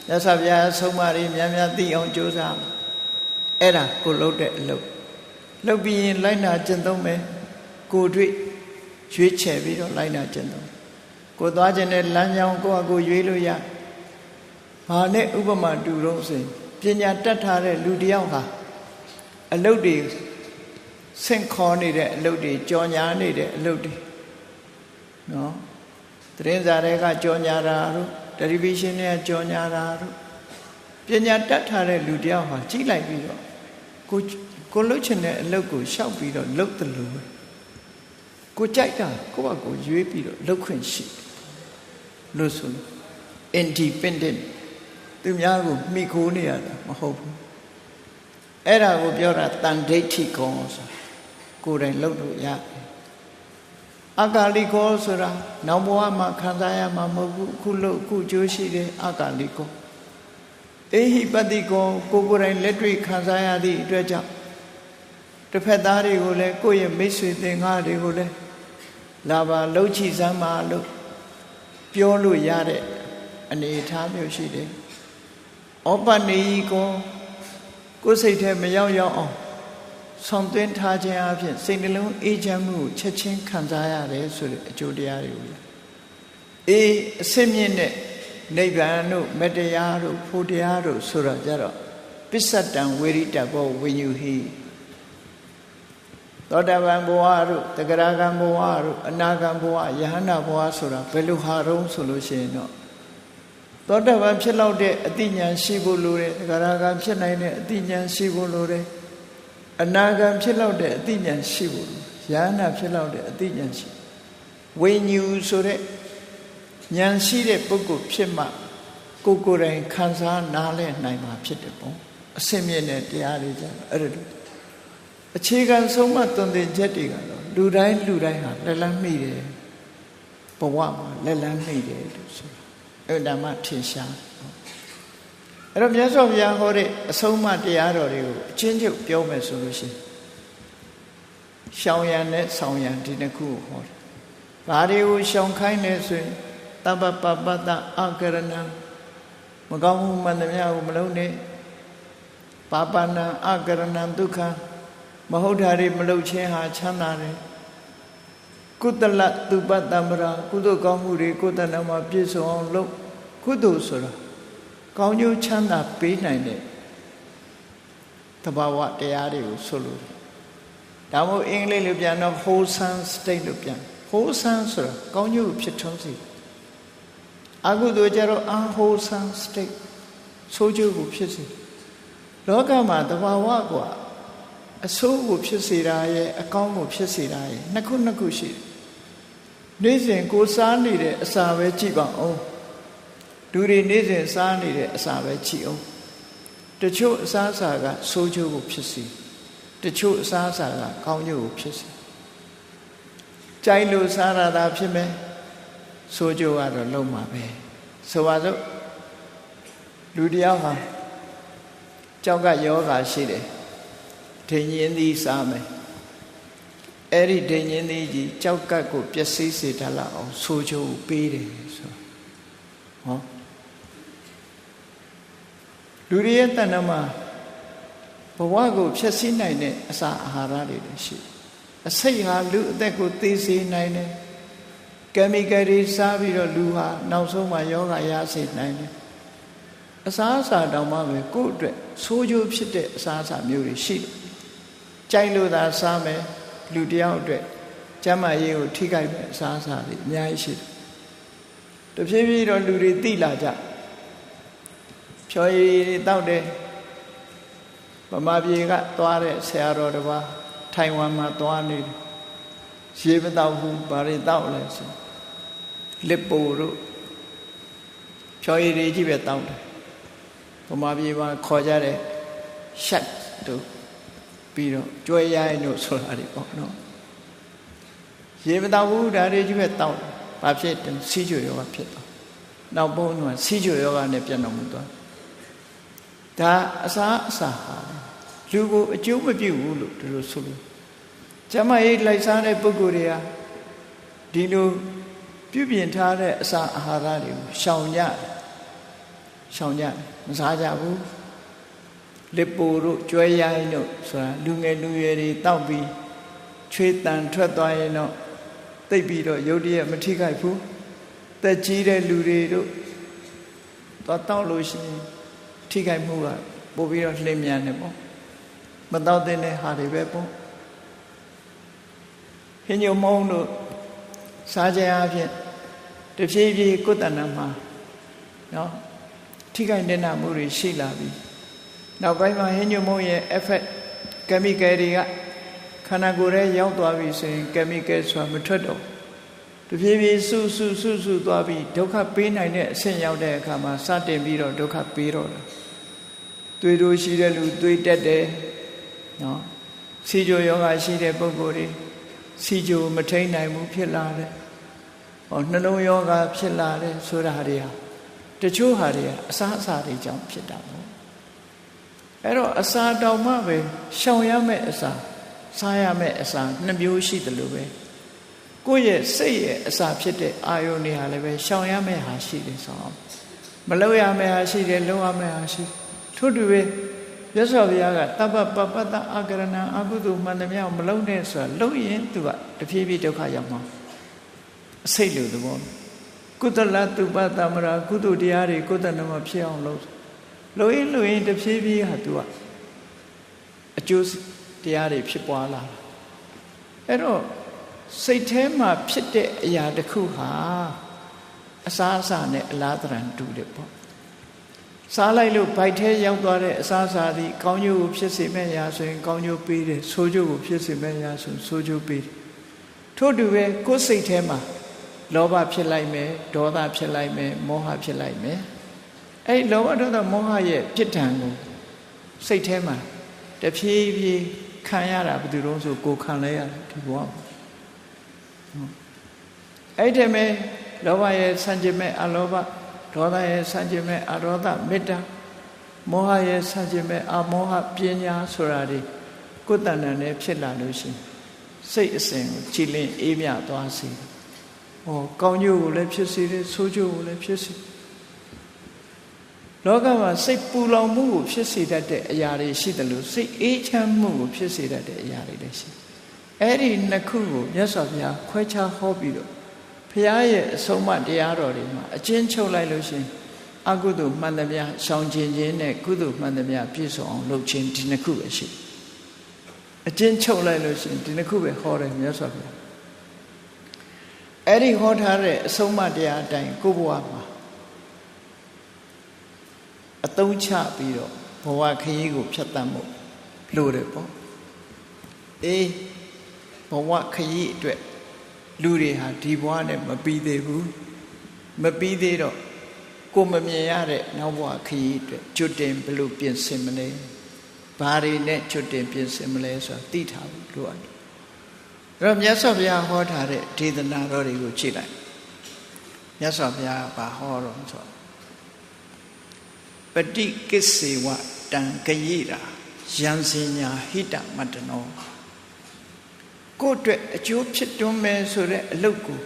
မြတ်စွာဘုရားဆုံးမတွေများများသိအောင်ကြိုးစားအဲ့ဒါကိုလုပ်တဲ့အလုပ်လုပ်ပြီးရင်လိုက်နာကျင့်သုံးမယ်ကိုတွေ့ရွေးချယ်ပြီးတော့လိုက်နာကျင့်သုံးကိုသွားခြင်းနဲ့လမ်းကြောင်းကိုရွေးလို့ရဘာနဲ့ဥပမာတူတော့ဆိုပညာတတ်ထားတဲ့လူတယောက်ဟာအလုပ်တွေဆင့်ခေါ်နေတဲ့အလုပ်တွေကြော်ညာနေတဲ့အလုပ်တွေနော်သတင်းစာတွေကကြော်ညာတာတို့တယ်လီဗီရှင်းတွေကကြော်ညာတာတို့ပညာတတ်ထားတဲ့လူတယောက်ဟာကြီးလိုက်ပြီးတော့ကိုလှုပ်ချင်တဲ့အလုပ်ကိုရှောက်ပြီးတော့လုပ်တယ်လို့ကိုကြိုက်တာကိုရွေးပြီးတော့လုပ်ခွင့်ရှိလို့ဆို independent သူများကိုမိခိုးနေရတာမဟုတ်ဘူးအဲ့ဒါကိုပြောတာတန်ဒိဋ္ဌိကောဆိုတာကိုယ်တိုင်လုပ်လို့ရတယ်အကာလိကောဆိုတာနောက်ဘဝမှာခံစားရမှာမဟုတ်ဘူးအခုလို့အခုကြိုးရှိတယ်အကာလိကောအေဟိပတိကောကိုယ်တိုင်လက်တွေ့ခံစားရသည့်အတွက်ကြောင့်တစ်ဖက်သားတွေကိုလည်းကိုယ့်ရဲ့မိတ်ဆွေသင်္ကားတွေကိုလည်းလာပါလှုပ်ချစမ်းပါလို့ပြောလို့ရတဲ့အနေအထားမျိုးရှိတယ်ဩပနေကောကိုယ်စိတ်ထဲမရောက်အောင်ဆောင်သွင်းထားခြင်းအပြင်စိတ်နှလုံးအေးချမ်းမှုကိုချက်ချင်းခံစားရတယ်ဆိုတဲ့အကျိုးတရားတွေကိုအေးအစစ်မြင့်တဲ့နိဗ္ဗာန်တို့မတရားတို့ဖို့တရားတို့ဆိုတာကြတော့ပစ္စတံဝေရိတဘောဝိညုဟိ သောတာပန်ဘဝတို့တဂရဂံဘဝတို့အနာဂံဘဝယဟန္တာဘဝဆိုတာဘယ်လိုဟာတုံးဆိုလို့ရှိရင်တော့သောတာပန်ဖြစ်လောက်တဲ့အသိဉာဏ်ရှိဖို့လိုတယ်တဂရဂံဖြစ်နိုင်တဲ့အသိဉာဏ်ရှိဖို့လိုတယ်အနာဂံဖြစ်လောက်တဲ့အသိဉာဏ်ရှိဖို့လိုယဟန္တာဖြစ်လောက်တဲ့အသိဉာဏ်ရှိဝိညာဉ်ဆိုတဲ့ဉာဏ်ရှိတဲ့ပုဂ္ဂိုလ်ဖြစ်မှကိုယ်ကိုယ်တိုင်ခံစားနားလည်နိုင်မှာဖြစ်တယ်ပေါ့အစင်မြင့်တဲ့တရားတွေကြအဲ့ဒါအခြေခံဆုံးမသွန်သင်ချက်တွေကတော့လူတိုင်းဟာလက်လန်းမိတယ်ဘဝမှာလက်လန်းမိတယ်လို့ဆိုတာအဲ့ဒါမှထင်ရှားအဲ့တော့မြတ်စွာဘုရားဟောတဲ့အဆုံးအမတရားတော်တွေကိုအချင်းချင်းပြောမယ်ဆိုလို့ရှိရင်ရှောင်ရံနဲ့ဆောင်ရံဒီနှစ်ခုကိုဟောတယ်ဘာတွေကိုရှောင်ခိုင်းလဲဆိုရင်တပ္ပပပတ္တအကရဏံမကောင်းမှုမှန်သမျှကိုမလုံးနဲ့ပါပနံအကရဏံဒုက္ခမဟုတ်တာတွေမလုပ်ခြင်းဟာချမ်းသာတယ်ကုသလတုပတ္တမရာကုသိုလ်ကောင်းမှုတွေကိုယ်တဏ္ဍာမှာပြည့်စုံအောင်လုပ်ကုသိုလ်ဆိုတာကောင်းကျိုးချမ်းသာပေးနိုင်တဲ့သဘာဝတရားတွေကိုဆိုလို့ဒါမို့အင်္ဂလိပ်လိုပြန်တော့ wholesome state လို့ပြန် wholesome ဆိုတာကောင်းကျိုးဖြစ်ထွန်းစေအကုသိုလ်ကြတော့ unwholesome state ဆိုးကျိုးကိုဖြစ်စေလောကမှာသဘာဝကအဆိုးကိုဖြစ်စေတာရဲ့အကောင်းကိုဖြစ်စေတာရဲ့နှစ်ခုရှိတယ်နေ့စဉ်ကိုစားနေတဲ့အစာပဲကြည့်ပါအောင်လူတွေနေ့စဉ်စားနေတဲ့အစာပဲကြည့်အောင်တချို့အစားအစာကဆိုးကျိုးကိုဖြစ်စေတချို့အစားအစာကကောင်းကျိုးကိုဖြစ်စေကြိုက်လို့စားရတာဖြစ်မယ်ဆိုးကျိုးကတော့လုံးမှာပဲဆိုပါစို့လူတယောက်ဟာကြောက်ကယောဂါရှိတယ်ဒိဉ္ဉ်သီးစားမယ်အဲ့ဒီဒိဉ္ဉ်သီးကြီးကြောက်ကတ်ကိုပျက်စီးစေတတ်လောက်အောင်ဆိုးကျိုးပေးတယ်ဆိုဟောလူတွေရဲ့တဏ္ဍာမှာဘဝကိုဖျက်ဆီးနိုင်တဲ့အစာအာဟာရတွေလည်းရှိအစိတ်ဟာလူအသက်ကိုသေစေနိုင်တယ်ကက်မီကယ်တွေစားပြီးတော့လူဟာနောက်ဆုံးမှာယောဂရစေနိုင်တယ်အစာအစာတောင်မှပဲကိုယ့်အတွက်ဆိုးကျိုးဖြစ်တဲ့အစာအစာမျိုးတွေရှိတယ်ကြိုက်လို့သာစားမယ်လူတယောက်အတွက်ကျန်းမာရေးကိုထိခိုက်မဲ့အစားအစာတွေအများကြီးရှိတယ်။တဖြည်းဖြည်းတော့လူတွေသိလာကြဖြော်ရည်တောက်တယ်ဗမာပြည်ကသွားတဲ့ဆရာတော်တစ်ပါးထိုင်ဝမ်မှာသွားနေတယ်ရေမတောက်ဘူးဘာတွေတောက်လဲဆိုလစ်ပိုတို့ဖြော်ရည်တွေကြီးပဲတောက်တယ်ဗမာပြည်မှာခေါ်ကြတဲ့ရှက်တို့ပြီးတော့ကြွယ်ရိုင်းတို့ဆိုတာတွေပေါ့နော်ရေမတောက်ဘူးဒါတွေကြီးပဲတောက်ဘာဖြစ်တယ်စီးကြွယောဂဖြစ်သွားနောက်ဘုန်းကစီးကြွယောဂနဲ့ပြန်တော်မူသွားဒါအစာဟာလူကိုအကျိုးမပြုဘူးလို့ဒီလိုဆိုလို့ကျမကြီးလိုက်စားတဲ့ပုဂ္ဂိုလ်တွေကဒီလိုပြုပြင်ထားတဲ့အစာအာဟာရတွေကိုရှောင်ကြမစားကြဘူးလစ်ပိုတို့ကြွယ်ရိုင်းတို့ဆိုတာလူငယ်လူရွယ်တွေတောက်ပြီးချွေးတန်ထွက်သွားရင်တော့သိပ်ပြီးတော့ရုပ်တရက်မထိခိုက်ဘူးသက်ကြီးတဲ့လူတွေတို့သွားတောက်လို့ရှိရင်ထိခိုက်မှုကပို့ပြီးတော့လှည့်မြန်တယ်ပေါ့မတောက်တဲ့ဟာတွေပဲပေါ့ဟင်းညုံမုံတို့စားကြအဖြစ်တဖြည်းဖြည်းကိုယ်တဏ္ဍာမှာနော်ထိခိုက်နေတာမှုတွေရှိလာပြီနောက်ပိုင်းမှာဟင်းညွန့်မုံရဲ့ effect chemical တွေကခန္ဓာကိုယ်ထဲရောက်သွားပြီဆိုရင် chemical ဆိုတာမထွက်တော့တဖြည်းဖြည်းစုသွားပြီးဒုက္ခပေးနိုင်တဲ့အဆင့်ရောက်တဲ့အခါမှာစတင်ပြီးတော့ဒုက္ခပေးတော့တယ်သွေးတို့ရှိတဲ့လူသွေးတက်တယ်နော်စီကြိုယောဂရှိတဲ့ပုဂ္ဂိုလ်တွေစီကြိုမထိန်နိုင်ဘူးဖြစ်လာတယ်ဟောနှလုံးယောဂဖြစ်လာတယ်ဆိုတာတွေဟာတချို့ဟာတွေကအစားအစာတွေကြောင့်ဖြစ်တာပေါ့အဲ့တော့အစာတောင်မှပဲရှောင်ရမယ့်အစာစားရမယ့်အစာနှစ်မျိုးရှိတယ်လို့ပဲကိုယ့်ရဲ့စိတ်ရဲ့အစာဖြစ်တဲ့အာယုန်တွေဟာလည်းပဲရှောင်ရမယ့်ဟာရှိတယ်ဆိုတော့မလုပ်ရမယ့်ဟာရှိတယ်လုပ်ရမယ့်ဟာရှိထို့တူပဲမြတ်စွာဘုရားကတပ္ပပပတ္တအကရဏံအကုသိုလ်မှန်သမျှမလုပ်နဲ့ဆိုတာလုပ်ရင်သူကတဖြည်းဖြည်းဒုက္ခရောက်မှာအစိတ်လိုသဘောကုသလတုပတမရာကုသိုလ်တရားတွေကိုယ်တဏ္ဍမှာဖြစ်အောင်လုပ်ရင်တဖြည်းဖြည်းဟာသူကအကျိုးတရားတွေဖြစ်ပွားလာ အဲ့တော့စိတ်ထဲမှာဖြစ်တဲ့အရာတစ်ခုဟာအစားအစာနဲ့အလားတန်တူတယ်ပေါ့စားလိုက်လို့ဗိုက်ထဲရောက်သွားတဲ့အစားအစာသည်ကောင်းကျိုးကိုဖြစ်စေမဲ့ရာဆိုရင်ကောင်းကျိုးပေးတယ်ဆိုးကျိုးကိုဖြစ်စေမဲ့ရာဆိုရင်ဆိုးကျိုးပေးတယ်ထို့တူပဲကိုယ်စိတ်ထဲမှာလောဘဖြစ်လိုက်မယ်ဒေါသဖြစ်လိုက်မယ်မောဟဖြစ်လိုက်မယ်အဲ့လောဘဒေါသမောဟရဲ့ပြစ်ဒဏ်ကိုစိတ်ထဲမှာတဖြည်းဖြည်းခံရတာဘယ်သူတုံးဆိုကိုခံလဲရတယ်ဒီဘဝအဲ့ဒီမဲ့လောဘရဲ့ဆန့်ကျင်မဲ့အလောဘဒေါသရဲ့ဆန့်ကျင်မဲ့အဒေါသမေတ္တာမောဟရဲ့ဆန့်ကျင်မဲ့အမောဟပညာဆိုတာဒီကိုယ်တဏ္ဍာနဲ့ဖြစ်လာလို့ရှိရင်စိတ်အစဉ်ကိုကြည်လင်အေးမြသွားစေကောင်းကျိုးကိုလည်းဖြစ်စေတယ်ဆိုးကျိုးကိုလည်းဖြစ်စေလောကမှာစိတ်ပူလောင်မှုကိုဖြစ်စေတတ်တဲ့အရာတွေရှိတယ်လို့စိတ်အေးချမ်းမှုကိုဖြစ်စေတတ်တဲ့အရာတွေလည်းရှိအဲ့ဒီနှစ်ခုကိုမြတ်စွာဘုရားခွဲခြားဟောပြီးတော့ဘုရားရဲ့အဆုံးအမတရားတော်တွေမှာအကျဉ်းချုပ်လိုက်လို့ရှိရင်အကုသိုလ်မှန်သမျှရှောင်ကျင်ခြင်းနဲ့ကုသိုလ်မှန်သမျှပြည့်စုံအောင်လုပ်ခြင်းဒီနှစ်ခုပဲရှိအကျဉ်းချုပ်လိုက်လို့ရှိရင်ဒီနှစ်ခုပဲဟောတယ်မြတ်စွာဘုရားအဲ့ဒီဟောထားတဲ့အဆုံးအမတရားအတိုင်းကိုယ်ဘဝမှာအသုံးချပြီးတော့ဘဝခရီးကိုဖြတ်သန်းမှုလို့တယ်ပေါ့ဘဝခရီးအတွက်လူတွေဟာဒီဘဝနဲ့မပြီးသေးဘူးမပြီးသေးတော့ကိုမမြင်ရတဲ့နောက်ဘဝခရီးအတွက်ကျွတ်တင်ဘယ်လိုပြင်ဆင်မလဲဘာတွေနဲ့ကျွတ်တင်ပြင်ဆင်မလဲဆိုတာသိထားဖို့လိုအပ်တယ်အဲ့တော့မြတ်စွာဘုရားဟောထားတဲ့ဒေသနာတော်တွေကိုကြည့်လိုက်မြတ်စွာဘုရားကဟောတော့ဆိုပฏิကိစ္ဆေဝတံကယေရာယံစင်ညာဟိတမတ္တနောကိုယ့်အတွက်အကျိုးဖြစ်တွန်းမယ်ဆိုတဲ့အလုပ်ကို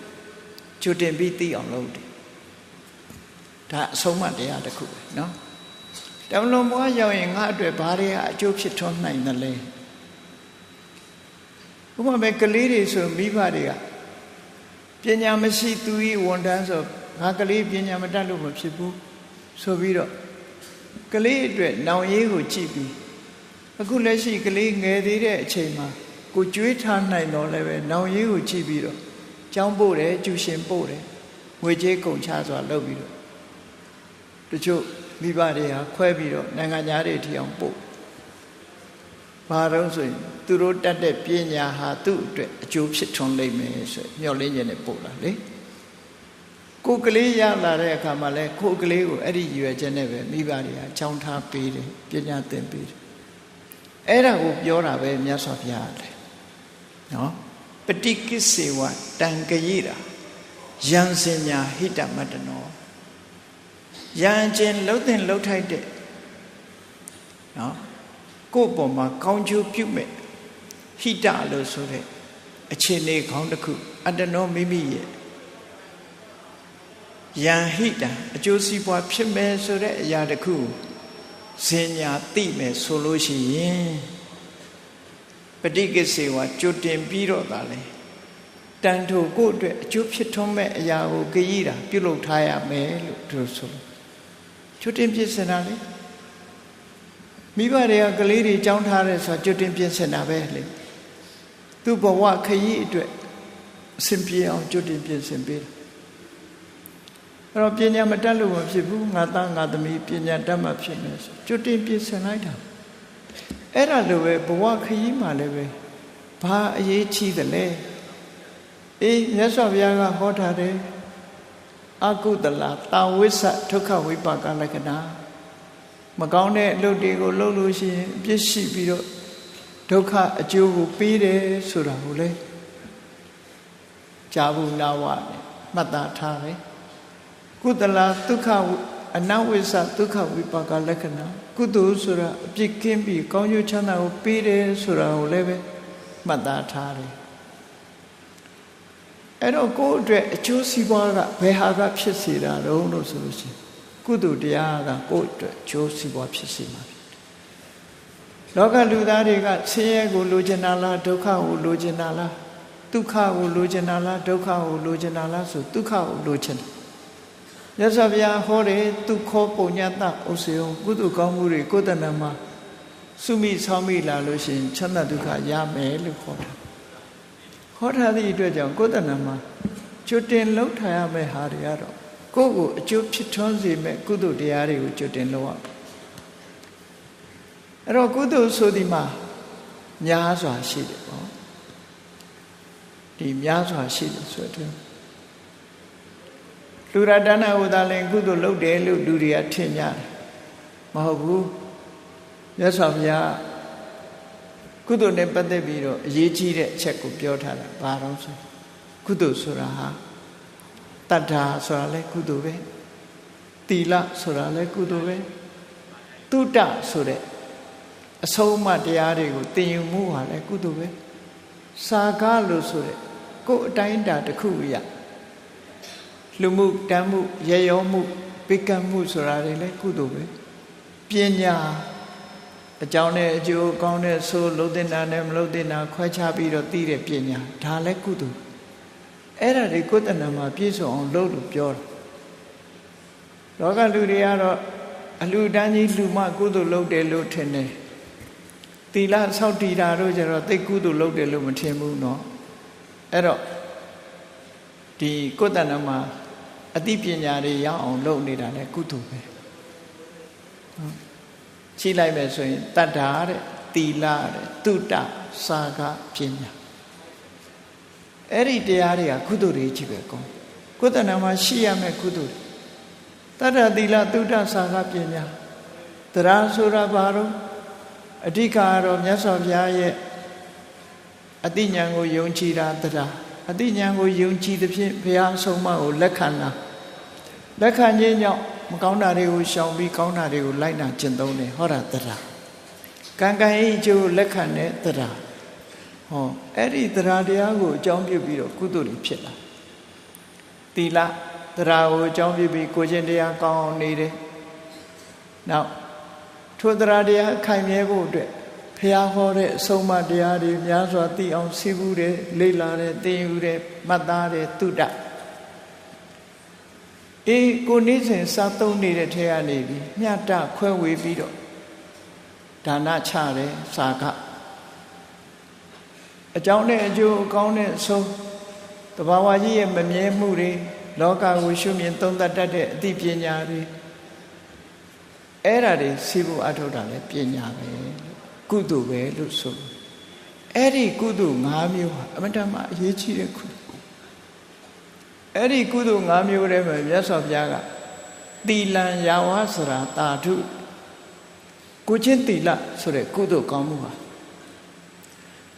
ကြိုတင်ပြီးသိအောင်လုပ်တယ်ဒါအဆုံးအမတရားတစ်ခုပဲเนาะတမလွန်ဘဝရောက်ရင်ငါအတွက်ဘာတွေအကျိုးဖြစ်ထွန်းနိုင်သလဲဥပမာပဲကလေးတွေဆိုမိဘတွေကပညာမရှိသူကြီးဝန်ထမ်းဆိုငါကလေးပညာမတတ်လို့မဖြစ်ဘူးဆိုပြီးတော့ကလေးအတွက်နောင်ရေးကိုကြည့်ပြီးအခုလက်ရှိကလေးငယ်သေးတဲ့အချိန်မှာကိုကြွေးထားနိုင်တော့လည်းပဲနောင်ရေးကိုကြည့်ပြီးတော့ကျောင်းပို့တယ်ကျူရှင်ပို့တယ်ငွေကြေးကုန်ချစွာလုပ်ပြီးတော့တချို့မိဘတွေဟာခွဲပြီးတော့နိုင်ငံသားတွေထီအောင်ပို့ဘာတော့ဆိုရင်သူတို့တတ်တဲ့ပညာဟာသူ့အတွက်အကျိုးဖြစ်ထွန်းလိမ့်မယ်ဆိုမျှော်လင့်ချက်နဲ့ပို့လာလေကိုကလေးရလာတဲ့အခါမှာလဲကိုကလေးကိုအဲ့ဒီရွယ်ချက်နဲ့ပဲမိဘတွေကချောင်းထားပေးတယ်ပညာသင်ပေးတယ်အဲ့ဒါကိုပြောတာပဲမြတ်စွာဘုရားလေနော်ပฏิကိစ္ဆေဝတံကယေရာယံစင်ညာဟိတမတ္တနောယံချင်းလှုပ်တဲ့လှုပ်ထိုက်တဲ့နော်ကိုယ့်ပေါ်မှာကောင်းကျိုးပြုမဲ့ဟိတလို့ဆိုတဲ့အခြေအနေကောင်းတစ်ခုအတ္တနောမိမိရဲ့ယံဟိတံအကျိုးစီးပွားဖြစ်မယ်ဆိုတဲ့အရာတစ်ခုစင်ညာသိမယ်ဆိုလို့ရှိရင်ပฏิကိစ္ဆေဝကြိုတင်ပြီးတော့သာလေတန်ထိုကိုယ့်အတွက်အကျိုးဖြစ်ထွန်းမဲ့အရာကိုကြည်တာပြုလုပ်ထားရမယ်လို့သူဆိုကြိုတင်ပြင်ဆင်တာလေမိဘတွေကကလေးတွေကြောင်းထားတယ်ဆိုတော့ကြိုတင်ပြင်ဆင်တာပဲလေသူ့ဘဝခရီးအတွက်အစဉ်ပြေအောင်ကြိုတင်ပြင်ဆင်ပေးတယ်အဲ့တော့ပညာမတတ်လို့မဖြစ်ဘူးငါသားငါသမီးပညာတတ်မှဖြစ်မယ်ဆိုကြိုတင်ပြင်ဆင်လိုက်တာအဲ့ဒါလိုပဲဘဝခရီးမှာလည်းပဲဘာအရေးကြီးတယ်လဲမြတ်စွာဘုရားကဟောထားတယ်အကုသလတာဝိသဒုက္ခဝိပါကလက္ခဏာမကောင်းတဲ့အလုပ်တွေကိုလုပ်လို့ရှိရင်ပြစ်ရှိပြီးတော့ဒုက္ခအကျိုးကိုပေးတယ်ဆိုတာကိုလေကြာဘူးနာဝနဲ့မှတ်သားထားတယ်ကုသလဒုက္ခအနဝိသဒုက္ခဝိပါကလက္ခဏာကုသိုလ်ဆိုတာအပြစ်ကင်းပြီးကောင်းကျိုးချမ်းသာကိုပေးတယ်ဆိုတာကိုလည်းပဲမှတ်သားထားတယ်အဲ့တော့ကိုယ့်အတွက်အကျိုးစီးပွားကဘယ်ဟာကဖြစ်စေတာတုံးလို့ဆိုလို့ရှိရင်ကုသိုလ်တရားကကိုယ့်အတွက်အကျိုးစီးပွားဖြစ်စေမှာဖြစ်တယ်လောကလူသားတွေကဆင်းရဲကိုလိုချင်တာလားဒုက္ခကိုလိုချင်တာလားဒုက္ခကိုလိုချင်တာလားဒုက္ခကိုလိုချင်တာလားဆိုဒုက္ခကိုလိုချင်တယ်မြတ်စွာဘုရားဟောတယ်သူခောပုညတဥစ္စေယကုသိုလ်ကောင်းမှုတွေကိုယ်တဏ္ဍမှာစုမိဆောင်းမိလာလို့ရှိရင်ချမ်းသာဒုက္ခရမယ်လို့ခေါ်တယ် ဟောထားသည့်အတွက်ကြောင့်ကိုယ်တဏ္ဍာမှာကျွတ်တင်လှုပ်ထားရမယ့်ဟာတွေကတော့ကိုယ့်ကိုအကျိုးဖြစ်ထွန်းစေမဲ့ကုသိုလ်တရားတွေကိုကျွတ်တင်လှုပ်ရမယ်အဲ့တော့ကုသိုလ်ဆိုဒီမှာများစွာရှိတယ်ပေါ့ဒီများစွာရှိတယ်ဆိုတော့လူရတဏဝဒလည်းကုသိုလ်လုပ်တယ်လို့လူတွေကထင်ကြတယ်မဟုတ်ဘူးမြတ်စွာဘုရားကုသိုလ်နဲ့ပတ်သက်ပြီးတော့အရေးကြီးတဲ့အချက်ကိုပြောထားတာဘာလို့ဆိုကုသိုလ်ဆိုတာဟာတတ္ထာဆိုတာလည်းကုသိုလ်ပဲသီလဆိုတာလည်းကုသိုလ်ပဲတုဒ္ဒဆိုတဲ့အဆုံးအမတရားတွေကိုသင်ယူမှုဟာလည်းကုသိုလ်ပဲစာကားလို့ဆိုတဲ့ကိုယ်အတိုင်းအတာတစ်ခုရလူမှုတမ်းမှုရေရောမှုပိကံမှုဆိုတာတွေလည်းကုသိုလ်ပဲပညာအကြောင်းနဲ့အကျိုးကောင်းတဲ့ဆိုလို့တင်တာနဲ့မလို့တင်တာခွဲခြားပြီးတော့သိတဲ့ပညာဒါလည်းကုသိုလ်အဲ့ဒါတွေကိုယ်တဏ္ဍာမှာပြည့်စုံအောင်လုပ်လို့ပြောတာလောကလူတွေကတော့အလှူဒန်းကြီးလှူမှကုသိုလ်လုပ်တယ်လို့ထင်တယ်သီလဆောက်တည်တာတို့ကျတော့သိကုသိုလ်လုပ်တယ်လို့မထင်ဘူးเนาะအဲ့တော့ဒီကိုယ်တဏ္ဍာမှာအသိပညာတွေရအောင်လုပ်နေတာလည်းကုသိုလ်ပဲချိလိုက်မယ်ဆိုရင်တတ္တာတဲ့သီလတဲ့တုဒ္ဒစာကပညာအဲ့ဒီတရားတွေကကုသိုလ်တွေကြီးပဲကောကိုယ်တဏ္ဍာမှာရှိရမယ့်ကုသိုလ်တတ္တသီလတုဒ္ဒစာကပညာတရားဆိုတာဘာလို့အဓိကကတော့မြတ်စွာဘုရားရဲ့အတိညာဏ်ကိုယုံကြည်တာတရားအတိညာဏ်ကိုယုံကြည်သဖြင့်ဘုရားဆုံးမကိုလက်ခံတာလက်ခံခြင်းကြောင့်မကောင်းတာတွေကိုရှောင်ပြီးကောင်းတာတွေကိုလိုက်နာကျင့်သုံးတယ်ဟောတာတရားကံကံဤကျိုးလက်ခံတဲ့တရားဟောအဲ့ဒီတရားတရားကိုအကြောင်းပြုပြီးတော့ကုသိုလ်တွေဖြစ်လာသီလတရားကိုအကြောင်းပြုပြီးကိုခြင်းတရားကောင်းအောင်နေတယ်နောက်ထိုတရားတရားခိုင်မြဲဖို့အတွက်ဘုရားဟောတဲ့အဆုံးအမတရားတွေများစွာသိအောင်သိဘူးတယ်လေ့လာတယ်သင်ယူတယ်မှတ်သားတယ်သုတ္တကိုနေ့စဉ်စားသုံးနေတဲ့ထဲကနေပြီးမြတ်တခွဲဝေပြီးတော့ဒါနချတယ်စာကအကြောင်းနဲ့အကျိုးအကောင်းနဲ့ဆုံးတဘာဝကြီးရဲ့မမြဲမှုတွေလောကကိုရှုမြင်သုံးသပ်တတ်တဲ့အသိပညာတွေအဲ့ဒါတွေသိဖို့အထောက်တာလဲပညာပဲကုသိုလ်ပဲလို့ဆိုအဲ့ဒီကုသိုလ်၅မျိုးဟာအမှန်တမ်းအရေးကြီးတဲ့ကုသိုလ်အဲ့ဒီကုသိုလ်၅မျိုးထဲမှာမြတ်စွာဘုရားကသီလံယာဝစရာတာထုကိုချင်းသီလဆိုတဲ့ကုသိုလ်ကောင်းမှုဟာ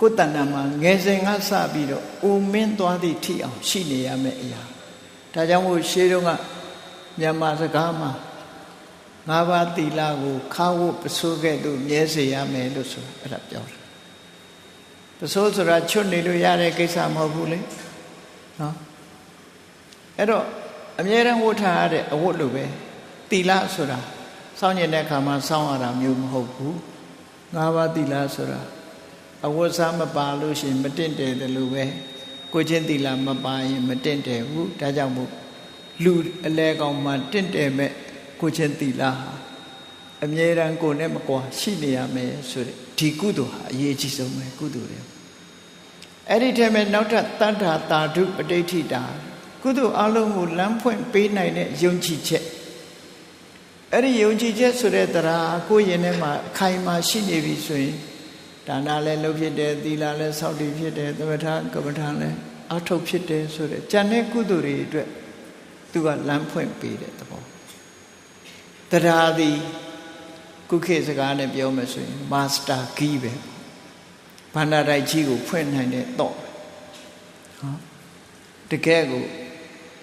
ကိုယ်တဏ္ဍာမှာငယ်စဉ်ကစပြီးတော့အိုမင်းသွားသည့်ထိအောင်ရှိနေရမယ့်အရာဒါကြောင့်မို့ရှေးတုန်းကမြန်မာစကားမှာ၅ပါးသီလကိုခါဝတ်ပစိုးကဲ့သို့မြဲစေရမယ်လို့ဆိုအဲ့ဒါပြောတယ်ပစိုးဆိုတာချွတ်နေလို့ရတဲ့ကိစ္စမဟုတ်ဘူးလေနော်အဲ့တော့အမြဲတမ်းဝတ်ထားရတဲ့အဝတ်လိုပဲသီလဆိုတာစောင့်ကျင်တဲ့အခါမှာစောင့်ရတာမျိုးမဟုတ်ဘူး၅ပါးသီလဆိုတာအဝတ်စားမပါလို့ရှိရင်မတင့်တယ်တယ်လို့ပဲကိုချင်းသီလမပါရင်မတင့်တယ်ဘူးဒါကြောင့်မို့လူအလဲကောင်မှတင့်တယ်မဲ့ကိုချင်းသီလဟာအမြဲတမ်းကိုယ်နဲ့မကွာရှိနေရမယ်ဆိုတဲ့ဒီကုသိုလ်ဟာအရေးကြီးဆုံးပဲကုသိုလ်တွေအဲ့ဒီထဲမှာနောက်ထပ်တတ္ထာတာဓုပဋိဋ္ဌိတာကုသိုလ်အလုံးကိုလမ်းဖွင့်ပေးနိုင်တဲ့ယုံကြည်ချက်အဲ့ဒီယုံကြည်ချက်ဆိုတဲ့တရားကိုယ်ရင်ထဲမှာအခိုင်အမာရှိနေပြီဆိုရင်ဒါနလည်းလုပ်ဖြစ်တယ်သီလလည်းစောင့်တည်ဖြစ်တယ်သမထကမ္မထာလည်းအထုတ်ဖြစ်တယ်ဆိုတဲ့ဉာဏ်နဲ့ကုသိုလ်တွေအတွက်သူကလမ်းဖွင့်ပေးတဲ့သဘောတရားသည်ကုခေစကားနဲ့ပြောမယ်ဆိုရင်မာစတာကီးပဲဘာနာတိုက်ကြီးကိုဖွင့်နိုင်တဲ့တော့ဟောတကယ်ကို